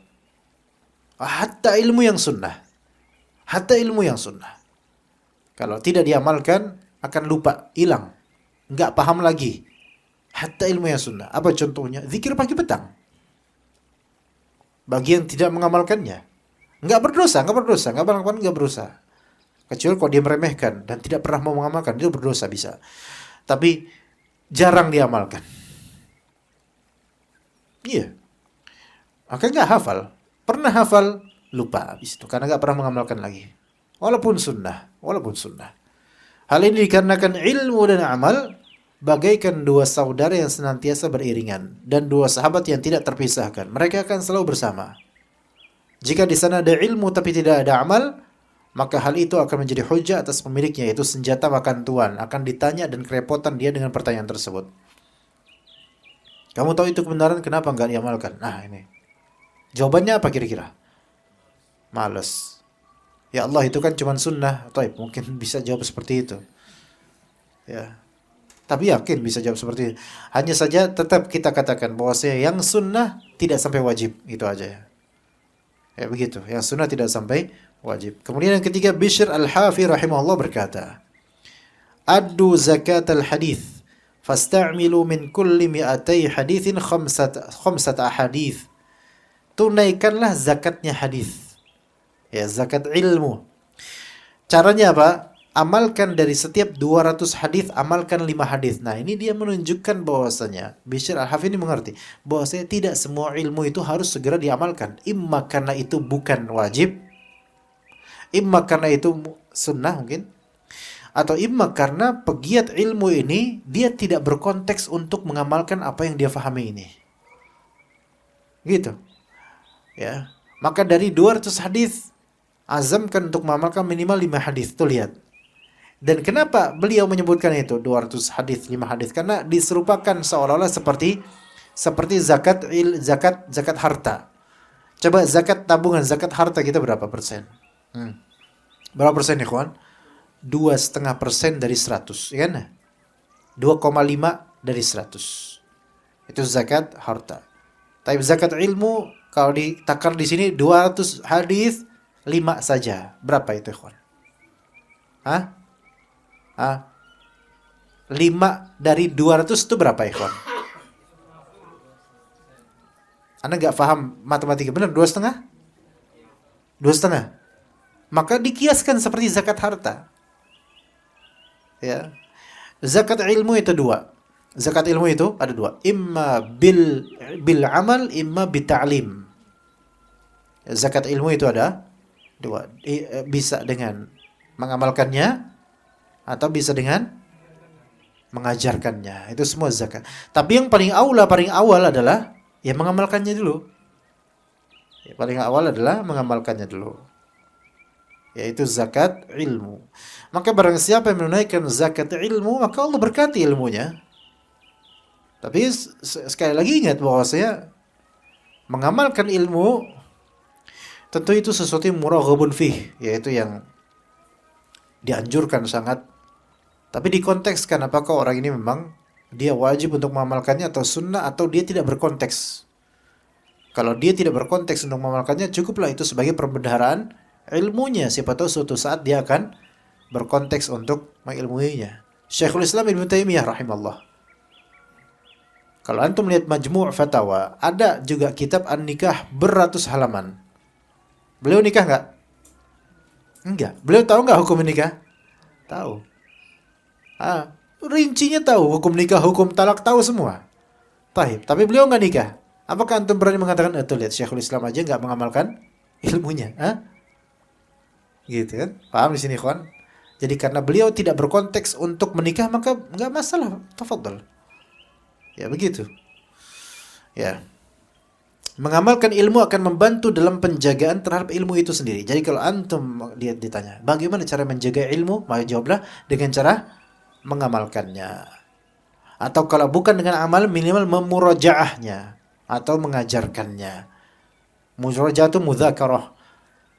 Hatta ilmu yang sunnah. Kalau tidak diamalkan akan lupa, hilang. Enggak paham lagi. Hatta ilmu yang sunnah. Apa contohnya? Zikir pagi petang. Bagi yang tidak mengamalkannya, enggak berdosa. Enggak berdosa. Kecuali kalau dia meremehkan dan tidak pernah mau mengamalkan, itu berdosa bisa. Tapi jarang diamalkan. Iya. Maka enggak hafal. Pernah hafal, lupa habis itu. Karena enggak pernah mengamalkan lagi. Walaupun sunnah. Hal ini dikarenakan ilmu dan amal bagaikan dua saudara yang senantiasa beriringan dan dua sahabat yang tidak terpisahkan. Mereka akan selalu bersama. Jika di sana ada ilmu tapi tidak ada amal, maka hal itu akan menjadi hujah atas pemiliknya, yaitu senjata makan tuan. Akan ditanya dan kerepotan dia dengan pertanyaan tersebut. Kamu tahu itu kebenaran, kenapa enggak diamalkan? Nah ini. Jawabannya apa kira-kira? Males. Ya Allah, itu kan cuma sunnah. Taib, mungkin bisa jawab seperti itu. Ya. Tapi yakin bisa jawab seperti itu. Hanya saja tetap kita katakan bahwa yang sunnah tidak sampai wajib. Itu aja ya. Ya begitu. Yang sunnah tidak sampai wajib. Kemudian yang ketiga, Bishr al-Hafi rahimahullah berkata, Addu zakat al-hadith. Fasta'milu min kulli mi'atai hadithin khamsat ahadith. Tunaikanlah zakatnya hadith. Ya, zakat ilmu. Caranya apa? Amalkan dari setiap 200 hadis, amalkan 5 hadis. Nah, ini dia menunjukkan bahwasanya Bishr al-Hafi ini mengerti bahwasanya tidak semua ilmu itu harus segera diamalkan. Imma karena itu bukan wajib, imma karena itu sunnah mungkin, atau imma karena pegiat ilmu ini dia tidak berkonteks untuk mengamalkan apa yang dia fahami ini. Gitu. Ya. Maka dari 200 hadis azamkan untuk mengamalkan minimal 5 hadis. Tuh lihat. Dan kenapa beliau menyebutkan itu 200 hadis, 5 hadis? Karena diserupakan seolah-olah seperti zakat harta. Coba zakat tabungan, zakat harta kita berapa persen? Berapa persen ikhwan? 2,5% dari 100, ya kan? 2,5 dari 100. Itu zakat harta. Tapi zakat ilmu kalau ditakar di sini 200 hadis 5 saja. Berapa itu, ikhwan? 5 dari 200 itu berapa, ikhwan? Anda nggak paham matematika, benar? 2,5? 2,5. Maka dikiaskan seperti zakat harta. Ya. Zakat ilmu itu 2. Zakat ilmu itu ada 2. Imma bil amal, imma bita'lim. Zakat ilmu itu ada 2. Bisa dengan mengamalkannya atau bisa dengan mengajarkannya. Itu semua zakat. Tapi yang paling awal adalah Ya mengamalkannya dulu. Ya, paling awal adalah mengamalkannya dulu, yaitu zakat ilmu. Maka barang siapa yang menunaikan zakat ilmu, maka Allah berkati ilmunya. Tapi sekali lagi ingat bahwasanya mengamalkan ilmu tentu itu sesuatu yang muraghabun fih, yaitu yang dianjurkan sangat. Tapi dikontekskan apakah orang ini memang dia wajib untuk mengamalkannya atau sunnah, atau dia tidak berkonteks. Kalau dia tidak berkonteks untuk mengamalkannya, cukuplah itu sebagai perbendaharaan ilmunya. Siapa tahu suatu saat dia akan berkonteks untuk mengilmuinya. Syekhul Islam Ibnu Taimiyah rahimahullah, kalau antum lihat Majmu' Fatawa, ada juga kitab An-Nikah beratus halaman. Beliau nikah nggak? Enggak. Beliau tahu nggak hukum nikah? Tahu. Rincinya tahu, hukum nikah, hukum talak tahu semua. Tapi beliau nggak nikah. Apakah antum berani mengatakan, tuh lihat Syekhul Islam aja nggak mengamalkan ilmunya? Gitu kan? Paham di sini, kawan? Jadi karena beliau tidak berkonteks untuk menikah, maka nggak masalah. Tafadhal. Ya begitu. Ya. Mengamalkan ilmu akan membantu dalam penjagaan terhadap ilmu itu sendiri. Jadi kalau antum dia ditanya, bagaimana cara menjaga ilmu? Maka jawablah dengan cara mengamalkannya. Atau kalau bukan dengan amal, minimal memurajaahnya atau mengajarkannya. Murajaah itu mudzakarah.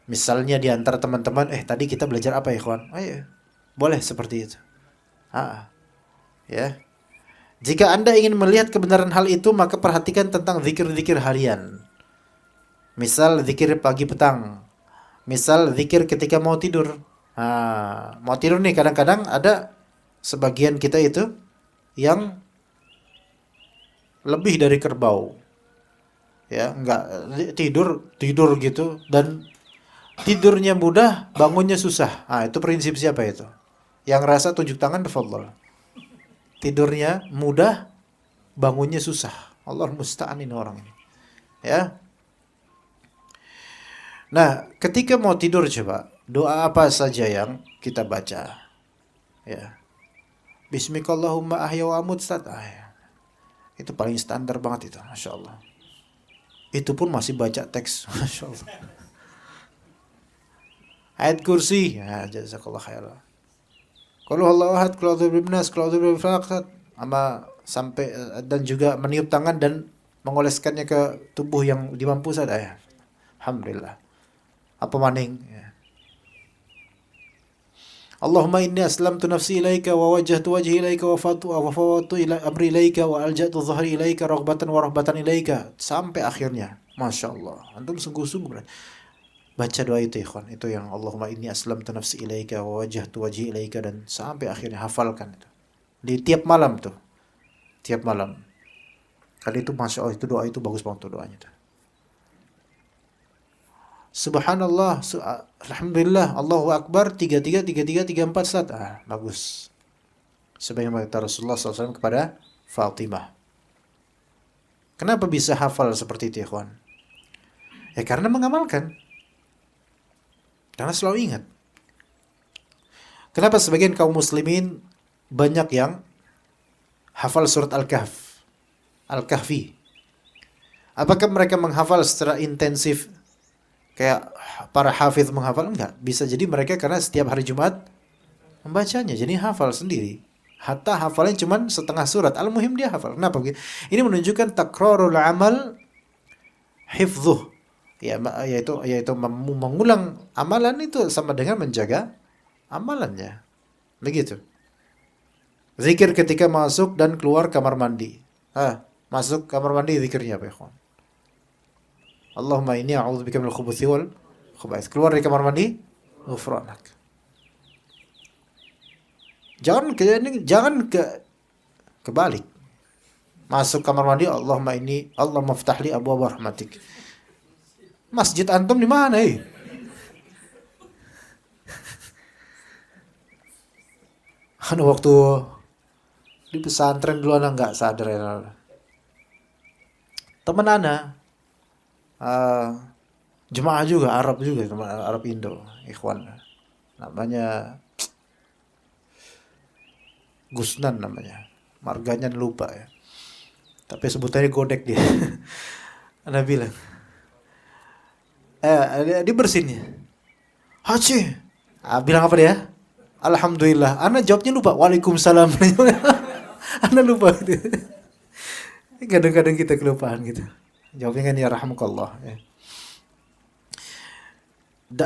Misalnya di antara teman-teman, tadi kita belajar apa ya, kawan? Iya. Boleh seperti itu. Ya. Jika Anda ingin melihat kebenaran hal itu, maka perhatikan tentang zikir-zikir harian. Misal zikir pagi petang. Misal zikir ketika mau tidur. Mau tidur nih, kadang-kadang ada sebagian kita itu yang lebih dari kerbau. Ya, enggak tidur gitu, dan tidurnya mudah, bangunnya susah. Itu prinsip siapa itu? Yang rasa tunjuk tangan, tafadhol. Tidurnya mudah, bangunnya susah. Allah musta'an ini orang ini. Ya. Nah, ketika mau tidur coba, doa apa saja yang kita baca? Ya. Bismikallahumma ahya wa amut. Itu paling standar banget itu, Masya Allah. Itu pun masih baca teks, Masya Allah. Ayat kursi, ya jazakallah khairan. Qul huwallahu ahad, qul a'udzu birabbin nas, qul a'udzu birabbil falaq, sampai, dan juga meniup tangan dan mengoleskannya ke tubuh yang dimampu saja. Ya. Alhamdulillah. Apa maning? Ya. Allahumma inni aslamtu nafsi ilaika wa wajjahtu wajhi ilaika wa fawwadtu ila amri ilaika wa alja'tu dhahri ilaika raghbatan wa rahbatan ilaika, sampai akhirnya. Masya Allah. Antum sungguh-sungguh berarti baca doa itu, ikhwan. Itu yang Allahumma inni aslamtu nafsi ilaika wa wajjahtu wajhi ilaika, dan sampai akhirnya hafalkan itu. Di tiap malam tuh. Tiap malam. Kali itu Masya Allah, itu doa itu bagus banget tuh doanya tuh. Subhanallah, alhamdulillah, Allahu Akbar, 33, 33, 34 saat. Bagus. Sebagaimana kata Rasulullah SAW kepada Fatimah. Kenapa bisa hafal seperti itu, ikhwan? Ya karena mengamalkan. Karena selalu ingat. Kenapa sebagian kaum muslimin banyak yang hafal surat Al-Kahf, Al-Kahfi? Apakah mereka menghafal secara intensif kayak para hafiz menghafal? Enggak. Bisa jadi mereka karena setiap hari Jumat membacanya, jadi hafal sendiri. Hatta hafalnya cuma setengah surat. Al-muhim dia hafal. Kenapa? Ini menunjukkan takrarul amal hifdhuh. Ya, yaitu mengulang amalan itu sama dengan menjaga amalannya. Begitu. Zikir ketika masuk dan keluar kamar mandi. Masuk kamar mandi zikirnya apa, ikhwan? Allahumma inni a'udzubika minal khubuthi wal khaba'ith. Keluar dari kamar mandi, ghufranak. Jangan kebalik. Masuk kamar mandi, Allahumma ftahli abwaaba rahmatik. Masjid antum di mana, waktu di pesantren dulu anak nggak sadar ya. Temen anak jemaah juga, Arab juga, teman Arab Indo, ikhwan. Namanya Gusnan namanya. Marganya lupa ya. Tapi sebutannya godek dia. Ana bilang, dia bersinnya. Haji. Bilang apa dia? Alhamdulillah. Ana jawabnya lupa. Waalaikumsalam. Ana lupa. Kadang-kadang kita kelupaan gitu. Jawabnya kan ya rahmukallah. Ya.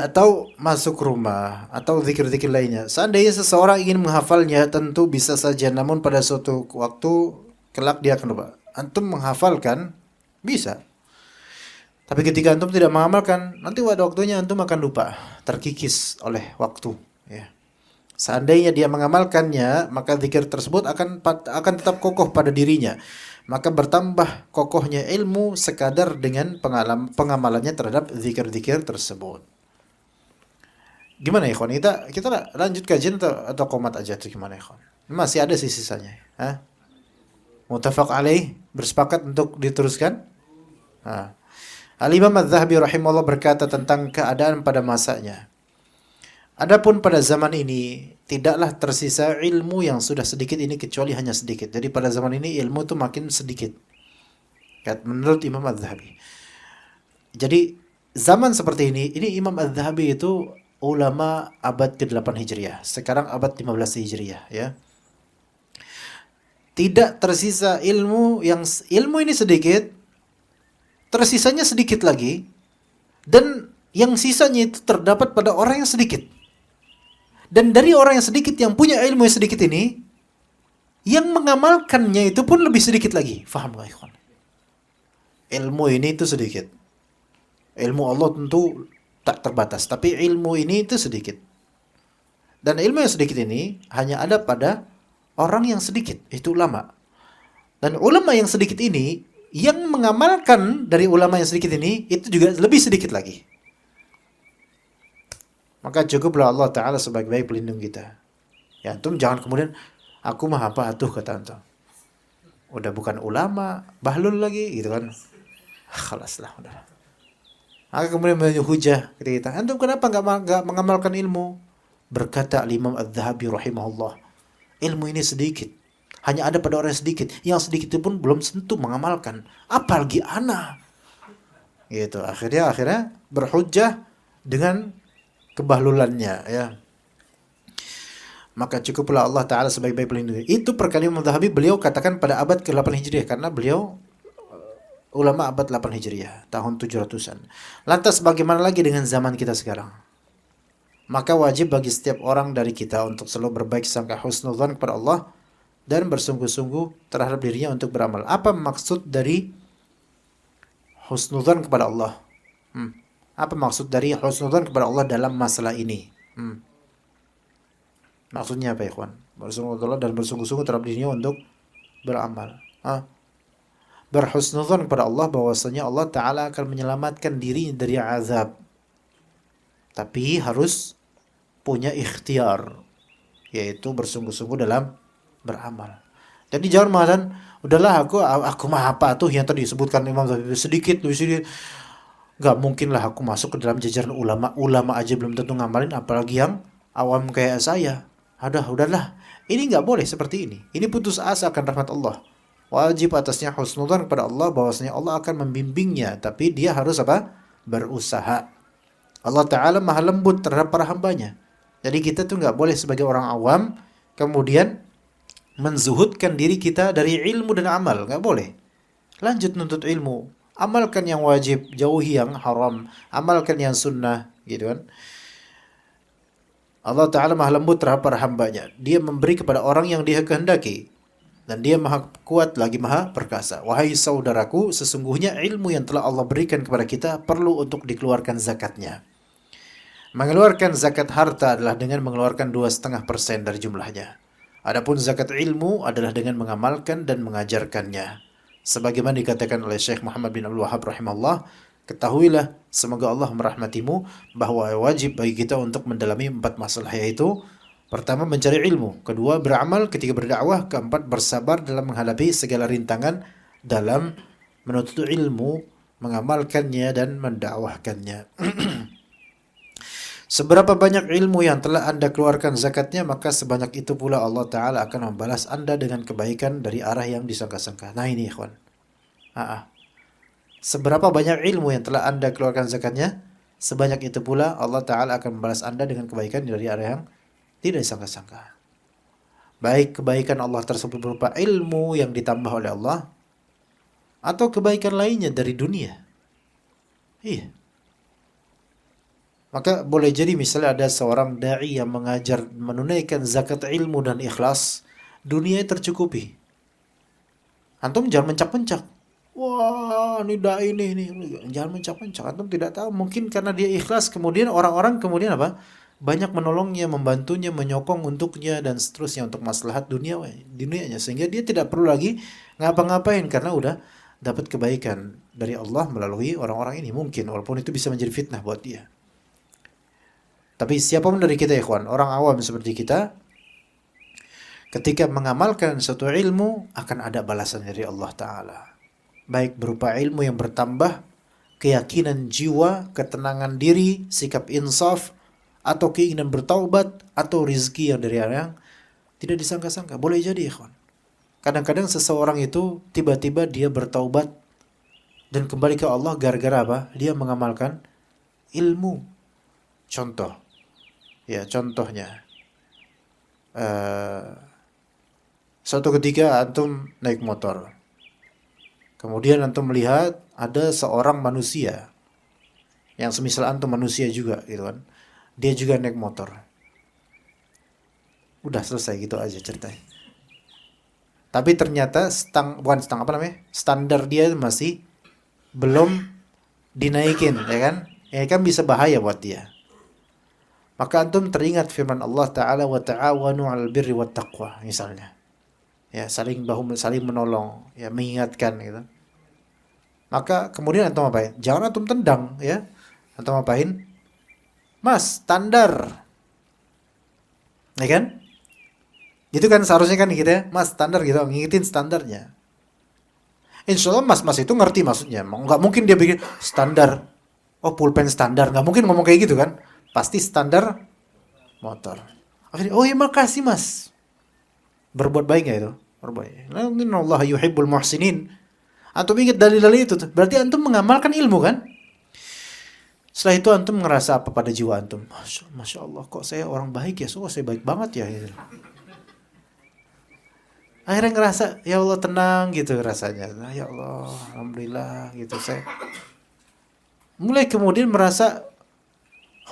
Atau masuk rumah atau zikir-zikir lainnya. Seandainya seseorang ingin menghafalnya tentu bisa saja, namun pada suatu waktu kelak dia akan lupa. Antum menghafalkan bisa. Tapi ketika antum tidak mengamalkan, nanti pada waktunya antum akan lupa, terkikis oleh waktu, ya. Seandainya dia mengamalkannya, maka zikir tersebut akan tetap kokoh pada dirinya. Maka bertambah kokohnya ilmu sekadar dengan pengamalannya terhadap zikir-zikir tersebut. Gimana ya, kawan? Kita lanjut kajian atau komat aja tuh, gimana ya, kawan? Masih ada sih sisanya. Hah? Muttafaq alaih, bersepakat untuk diteruskan? Al-Imam Az-Zahabi rahimahullah berkata tentang keadaan pada masanya. Adapun pada zaman ini tidaklah tersisa ilmu yang sudah sedikit ini kecuali hanya sedikit. Jadi pada zaman ini ilmu itu makin sedikit. Menurut Imam Az-Zahabi. Jadi zaman seperti ini Imam Az-Zahabi itu ulama abad ke-8 Hijriah. Sekarang abad 15 Hijriah, ya. Tidak tersisa ilmu ini sedikit, tersisanya sedikit lagi, dan yang sisanya itu terdapat pada orang yang sedikit. Dan dari orang yang sedikit yang punya ilmu yang sedikit ini, yang mengamalkannya itu pun lebih sedikit lagi. Faham gak, ikhwan? Ilmu ini itu sedikit. Ilmu Allah tentu tak terbatas, tapi ilmu ini itu sedikit. Dan ilmu yang sedikit ini hanya ada pada orang yang sedikit, itu ulama. Dan ulama yang sedikit ini, yang mengamalkan dari ulama yang sedikit ini, itu juga lebih sedikit lagi. Maka cukuplah Allah Ta'ala sebagai baik pelindung kita. Ya, antum jangan kemudian, aku mah apa atuh, kata antum. Udah bukan ulama, bahlul lagi, gitu kan. Khalas lah, udah. Maka kemudian hujah kita, antum kenapa enggak mengamalkan ilmu? Berkata Imam Az-Zahabi rahimahullah, ilmu ini sedikit, hanya ada pada orang yang sedikit. Yang sedikit itu pun belum tentu mengamalkan, apalagi ana. Gitu. Akhirnya berhujjah dengan kebahlulannya, ya. Maka cukuplah Allah Ta'ala sebagai baik pelindung. Itu perkataan Imam Az-Zahabi, beliau katakan pada abad ke-8 Hijriah, karena beliau ulama abad 8 Hijriah, tahun 700-an. Lantas bagaimana lagi dengan zaman kita sekarang? Maka wajib bagi setiap orang dari kita untuk selalu berbaik sangka, husnudzan kepada Allah, dan bersungguh-sungguh terhadap dirinya untuk beramal. Apa maksud dari husnudzan kepada Allah? Apa maksud dari husnudzan kepada Allah dalam masalah ini? Maksudnya apa, ikhwan? Bersungguh-sungguh dan bersungguh-sungguh terhadap dirinya untuk beramal. Berhusnudzan kepada Allah bahwasanya Allah Ta'ala akan menyelamatkan dirinya dari azab. Tapi harus punya ikhtiar, yaitu bersungguh-sungguh dalam beramal. Jadi jangan mengatakan, udahlah aku mah apa tuh yang tadi disebutkan Imam Zahabi, sedikit. Gak mungkin lah aku masuk ke dalam jajaran ulama. Ulama aja belum tentu ngamalin, apalagi yang awam kayak saya. Udahlah. Ini gak boleh seperti ini. Ini putus asa akan rahmat Allah. Wajib atasnya husnudzan kepada Allah bahwasanya Allah akan membimbingnya, tapi dia harus apa? Berusaha. Allah Ta'ala maha lembut terhadap para hambanya. Jadi kita tuh gak boleh sebagai orang awam kemudian menzuhudkan diri kita dari ilmu dan amal. Gak boleh. Lanjut nuntut ilmu. Amalkan yang wajib, jauhi yang haram. Amalkan yang sunnah, gitu kan. Allah Ta'ala maha lembut terhadap para hambanya. Dia memberi kepada orang yang dia kehendaki. Dan dia maha kuat lagi maha perkasa. Wahai saudaraku, sesungguhnya ilmu yang telah Allah berikan kepada kita perlu untuk dikeluarkan zakatnya. Mengeluarkan zakat harta adalah dengan mengeluarkan 2,5% dari jumlahnya. Adapun zakat ilmu adalah dengan mengamalkan dan mengajarkannya. Sebagaimana dikatakan oleh Syekh Muhammad bin Abdul Wahhab rahimahullah, ketahuilah, semoga Allah merahmatimu, bahwa wajib bagi kita untuk mendalami 4 masalah, yaitu pertama, mencari ilmu. Kedua, beramal. Ketiga, berdakwah. Keempat, bersabar dalam menghadapi segala rintangan dalam menuntut ilmu, mengamalkannya, dan mendakwahkannya. Seberapa banyak ilmu yang telah Anda keluarkan zakatnya, maka sebanyak itu pula Allah Ta'ala akan membalas Anda dengan kebaikan dari arah yang disangka-sangka. Nah ini, ikhwan. Ah, ah. Seberapa banyak ilmu yang telah Anda keluarkan zakatnya, sebanyak itu pula Allah Ta'ala akan membalas Anda dengan kebaikan dari arah yang tidak disangka-sangka. Baik kebaikan Allah tersebut berupa ilmu yang ditambah oleh Allah, atau kebaikan lainnya dari dunia. Iya. Maka boleh jadi misalnya ada seorang da'i yang mengajar menunaikan zakat ilmu dan ikhlas, dunia tercukupi. Antum jangan mencak-mencak. Wah, ini da'i ini. Jangan mencak-mencak. Antum tidak tahu. Mungkin karena dia ikhlas, kemudian orang-orang kemudian apa? Banyak menolongnya, membantunya, menyokong untuknya, dan seterusnya untuk maslahat dunianya. Sehingga dia tidak perlu lagi ngapa-ngapain karena udah dapat kebaikan dari Allah melalui orang-orang ini. Mungkin, walaupun itu bisa menjadi fitnah buat dia. Tapi siapapun dari kita ikhwan, orang awam seperti kita, ketika mengamalkan suatu ilmu akan ada balasan dari Allah Ta'ala. Baik berupa ilmu yang bertambah, keyakinan jiwa, ketenangan diri, sikap insaf, atau keinginan bertaubat, atau rizki yang dari arah yang tidak disangka-sangka. Boleh jadi ikhwan. Kadang-kadang seseorang itu tiba-tiba dia bertaubat dan kembali ke Allah gara-gara apa? Dia mengamalkan ilmu. Contoh. Ya, contohnya. Suatu ketika antum naik motor. Kemudian antum melihat ada seorang manusia yang semisal antum manusia juga gitu kan. Dia juga naik motor. Udah selesai gitu aja ceritanya. Tapi ternyata standar dia masih belum dinaikin, ya kan? Ya kan bisa bahaya buat dia. Maka antum teringat firman Allah Ta'ala, wa ta'awanu 'alal birri wat taqwa, misalnya. Ya, saling menolong, ya, mengingatkan gitu. Maka kemudian antum apain? Jangan antum tendang, ya. Antum apain? Mas, standar. Ya kan? Gitu kan seharusnya kan gitu ya. Mas, standar gitu, ngingetin standarnya. Insya Allah mas-mas itu ngerti maksudnya. Nggak mungkin dia bikin standar. Oh, pulpen standar. Nggak mungkin ngomong kayak gitu kan. Pasti standar motor. Akhirnya, oh iya makasih mas. Berbuat baik nggak itu? Berbuat. Allah yuhibbul muhsinin. Antum ingat dalil-dalil itu tuh. Berarti antum mengamalkan ilmu kan? Setelah itu antum ngerasa apa pada jiwa antum? Masya Allah, kok saya orang baik ya? Saya baik banget ya. Gitu. Akhirnya ngerasa, ya Allah tenang gitu rasanya. Ya Allah, alhamdulillah gitu saya. Mulai kemudian merasa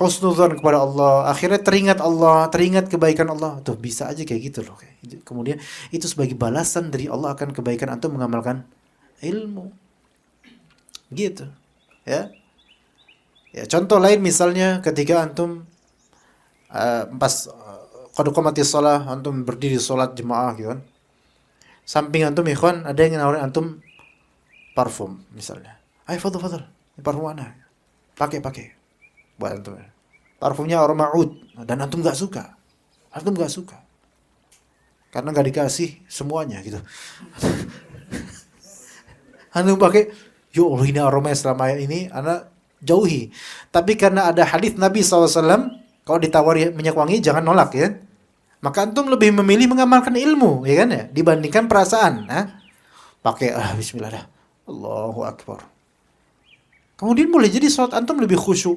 husnudzon kepada Allah, akhirnya teringat Allah, teringat kebaikan Allah. Tuh bisa aja kayak gitu loh. Kemudian itu sebagai balasan dari Allah akan kebaikan antum mengamalkan ilmu. Gitu. Ya. Ya, contoh lain misalnya ketika antum pas qad qamatis shalah, antum berdiri salat jemaah gitu kan. Samping antum ikhwan ada yang nawarin antum parfum misalnya. Ayo fadhil. Parfum mana? Pakai. Buat antum. Parfumnya aroma oud dan antum enggak suka. Karena enggak dikasih semuanya gitu. Antum pakai, yo Allah ini aroma selama ini anak jauhi. Tapi karena ada hadis Nabi SAW, kalau ditawari minyak wangi jangan nolak ya. Maka antum lebih memilih mengamalkan ilmu, ya kan ya, dibandingkan perasaan. Pakai bismillah dah. Allahu Akbar. Kemudian boleh jadi sholat antum lebih khusyuk.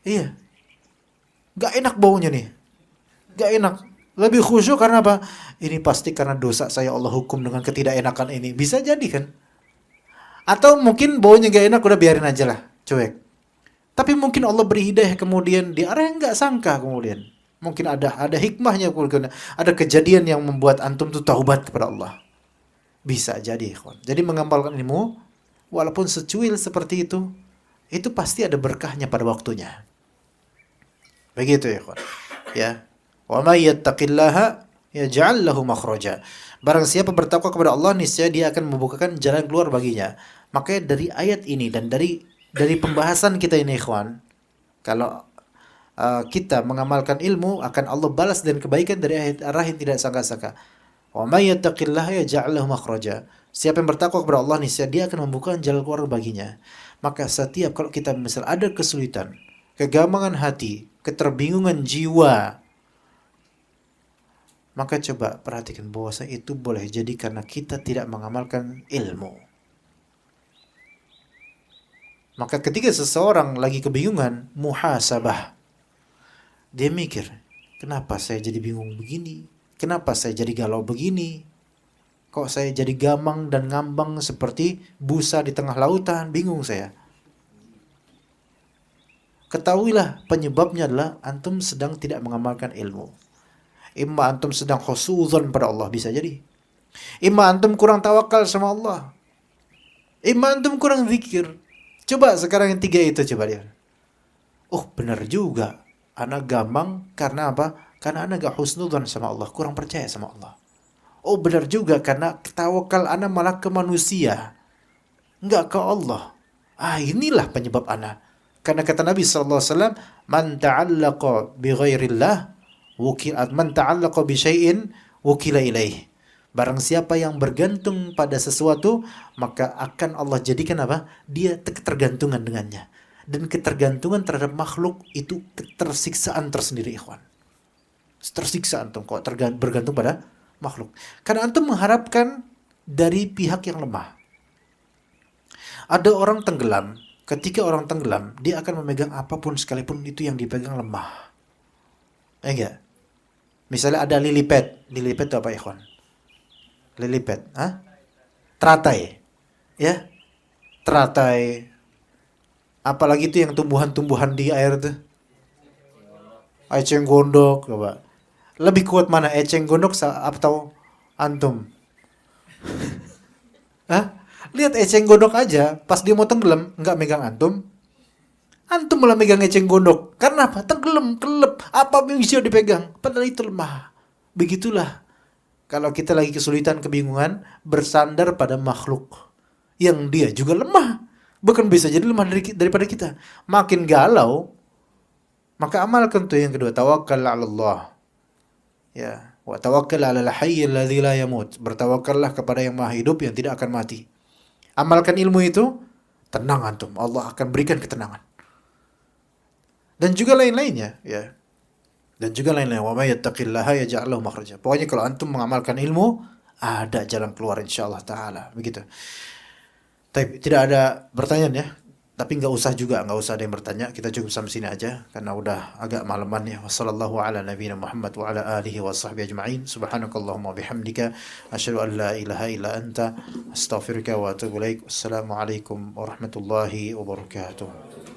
Iya. Gak enak baunya nih. Gak enak. Lebih khusyuk karena apa? Ini pasti karena dosa saya Allah hukum dengan ketidakenakan ini. Bisa jadi kan? Atau mungkin baunya gak enak, udah biarin aja lah, cuek. Tapi mungkin Allah beri hidayah kemudian di arah yang gak sangka kemudian. Mungkin ada hikmahnya, ada kejadian yang membuat antum tuh taubat kepada Allah. Bisa jadi, ikhwan. Jadi mengamalkan ilmu, walaupun secuil seperti itu pasti ada berkahnya pada waktunya. Begitu ya, ikhwan. Ya. Wa may yattaqillaha yaj'al lahu makhraja. Barang siapa bertakwa kepada Allah, niscaya dia akan membukakan jalan keluar baginya. Makanya dari ayat ini dan dari pembahasan kita ini ikhwan, kalau kita mengamalkan ilmu akan Allah balas dan kebaikan dari arah yang tidak sangka-sangka. Wa may yattaqillaha yaj'al lahu makhraja. Siapa yang bertakwa kepada Allah, niscaya dia akan membukakan jalan keluar baginya. Maka setiap kalau kita misal ada kesulitan, kegambangan hati, keterbingungan jiwa, maka coba perhatikan bahwa itu boleh jadi karena kita tidak mengamalkan ilmu. Maka ketika seseorang lagi kebingungan, muhasabah. Dia mikir, kenapa saya jadi bingung begini? Kenapa saya jadi galau begini? Kok saya jadi gamang dan ngambang seperti busa di tengah lautan? Bingung saya. Ketahuilah penyebabnya adalah antum sedang tidak mengamalkan ilmu. Imma antum sedang khusuzon pada Allah, bisa jadi. Imma antum kurang tawakal sama Allah. Imma antum kurang zikir. Coba sekarang yang tiga itu coba lihat. Oh benar juga. Anak gamang karena apa? Karena anak gak husnudzon sama Allah, kurang percaya sama Allah. Oh benar juga karena tawakal anak malah ke manusia, enggak ke Allah. Inilah penyebab anak. Karena kata Nabi SAW, man ta'allaqa bi ghairillah wukilat, man ta'allaqa bi syai'in wukila ilaih. Barang siapa yang bergantung pada sesuatu, maka akan Allah jadikan apa? Dia ketergantungan dengannya. Dan ketergantungan terhadap makhluk itu ketersiksaan tersendiri, ikhwan. Tersiksa antum kok bergantung pada makhluk. Karena antum mengharapkan dari pihak yang lemah. Ada orang tenggelam. Ketika orang tenggelam, dia akan memegang apapun sekalipun itu yang dipegang lemah. Enggak? Misalnya ada lilipet. Lilipet itu apa, ikhwan? Lilipet, teratai. Ya? Teratai. Apalagi itu yang tumbuhan-tumbuhan di air tuh. Eceng gondok, coba. Lebih kuat mana, eceng gondok atau antum? Lihat eceng gondok aja, pas dia mau tenggelam, nggak megang antum. Antum malah megang eceng gondok. Karena apa? Tenggelam, kelep. Apa yang bisa dipegang? Padahal itu lemah. Begitulah. Kalau kita lagi kesulitan, kebingungan, bersandar pada makhluk. Yang dia juga lemah. Bukan bisa jadi lemah daripada kita. Makin galau, maka amalkan tuh yang kedua. Tawakkal 'ala Allah. Ya. Wa tawakkal 'alal hayyil ladzi la yamut. Bertawakallah kepada yang maha hidup yang tidak akan mati. Amalkan ilmu itu, tenang antum. Allah akan berikan ketenangan. Dan juga lain-lainnya, ya. Dan juga lain-lain. Wa may yattaqillaha yaj'al lahu makhraja. Pokoknya kalau antum mengamalkan ilmu, ada jalan keluar insyaallah taala. Begitu. Tapi tidak ada pertanyaan ya. Tapi nggak usah ada yang bertanya. Kita cukup sampai sini aja karena udah agak malaman ya. Wassallallahu ala nabiyina Muhammad wa ala alihi wa sahbihi ajma'in. Subhanakallahumma bihamdika asyhadu an la ilaha illa anta astaghfiruka wa atubu ilaik. Wassalamualaikum warahmatullahi wabarakatuh.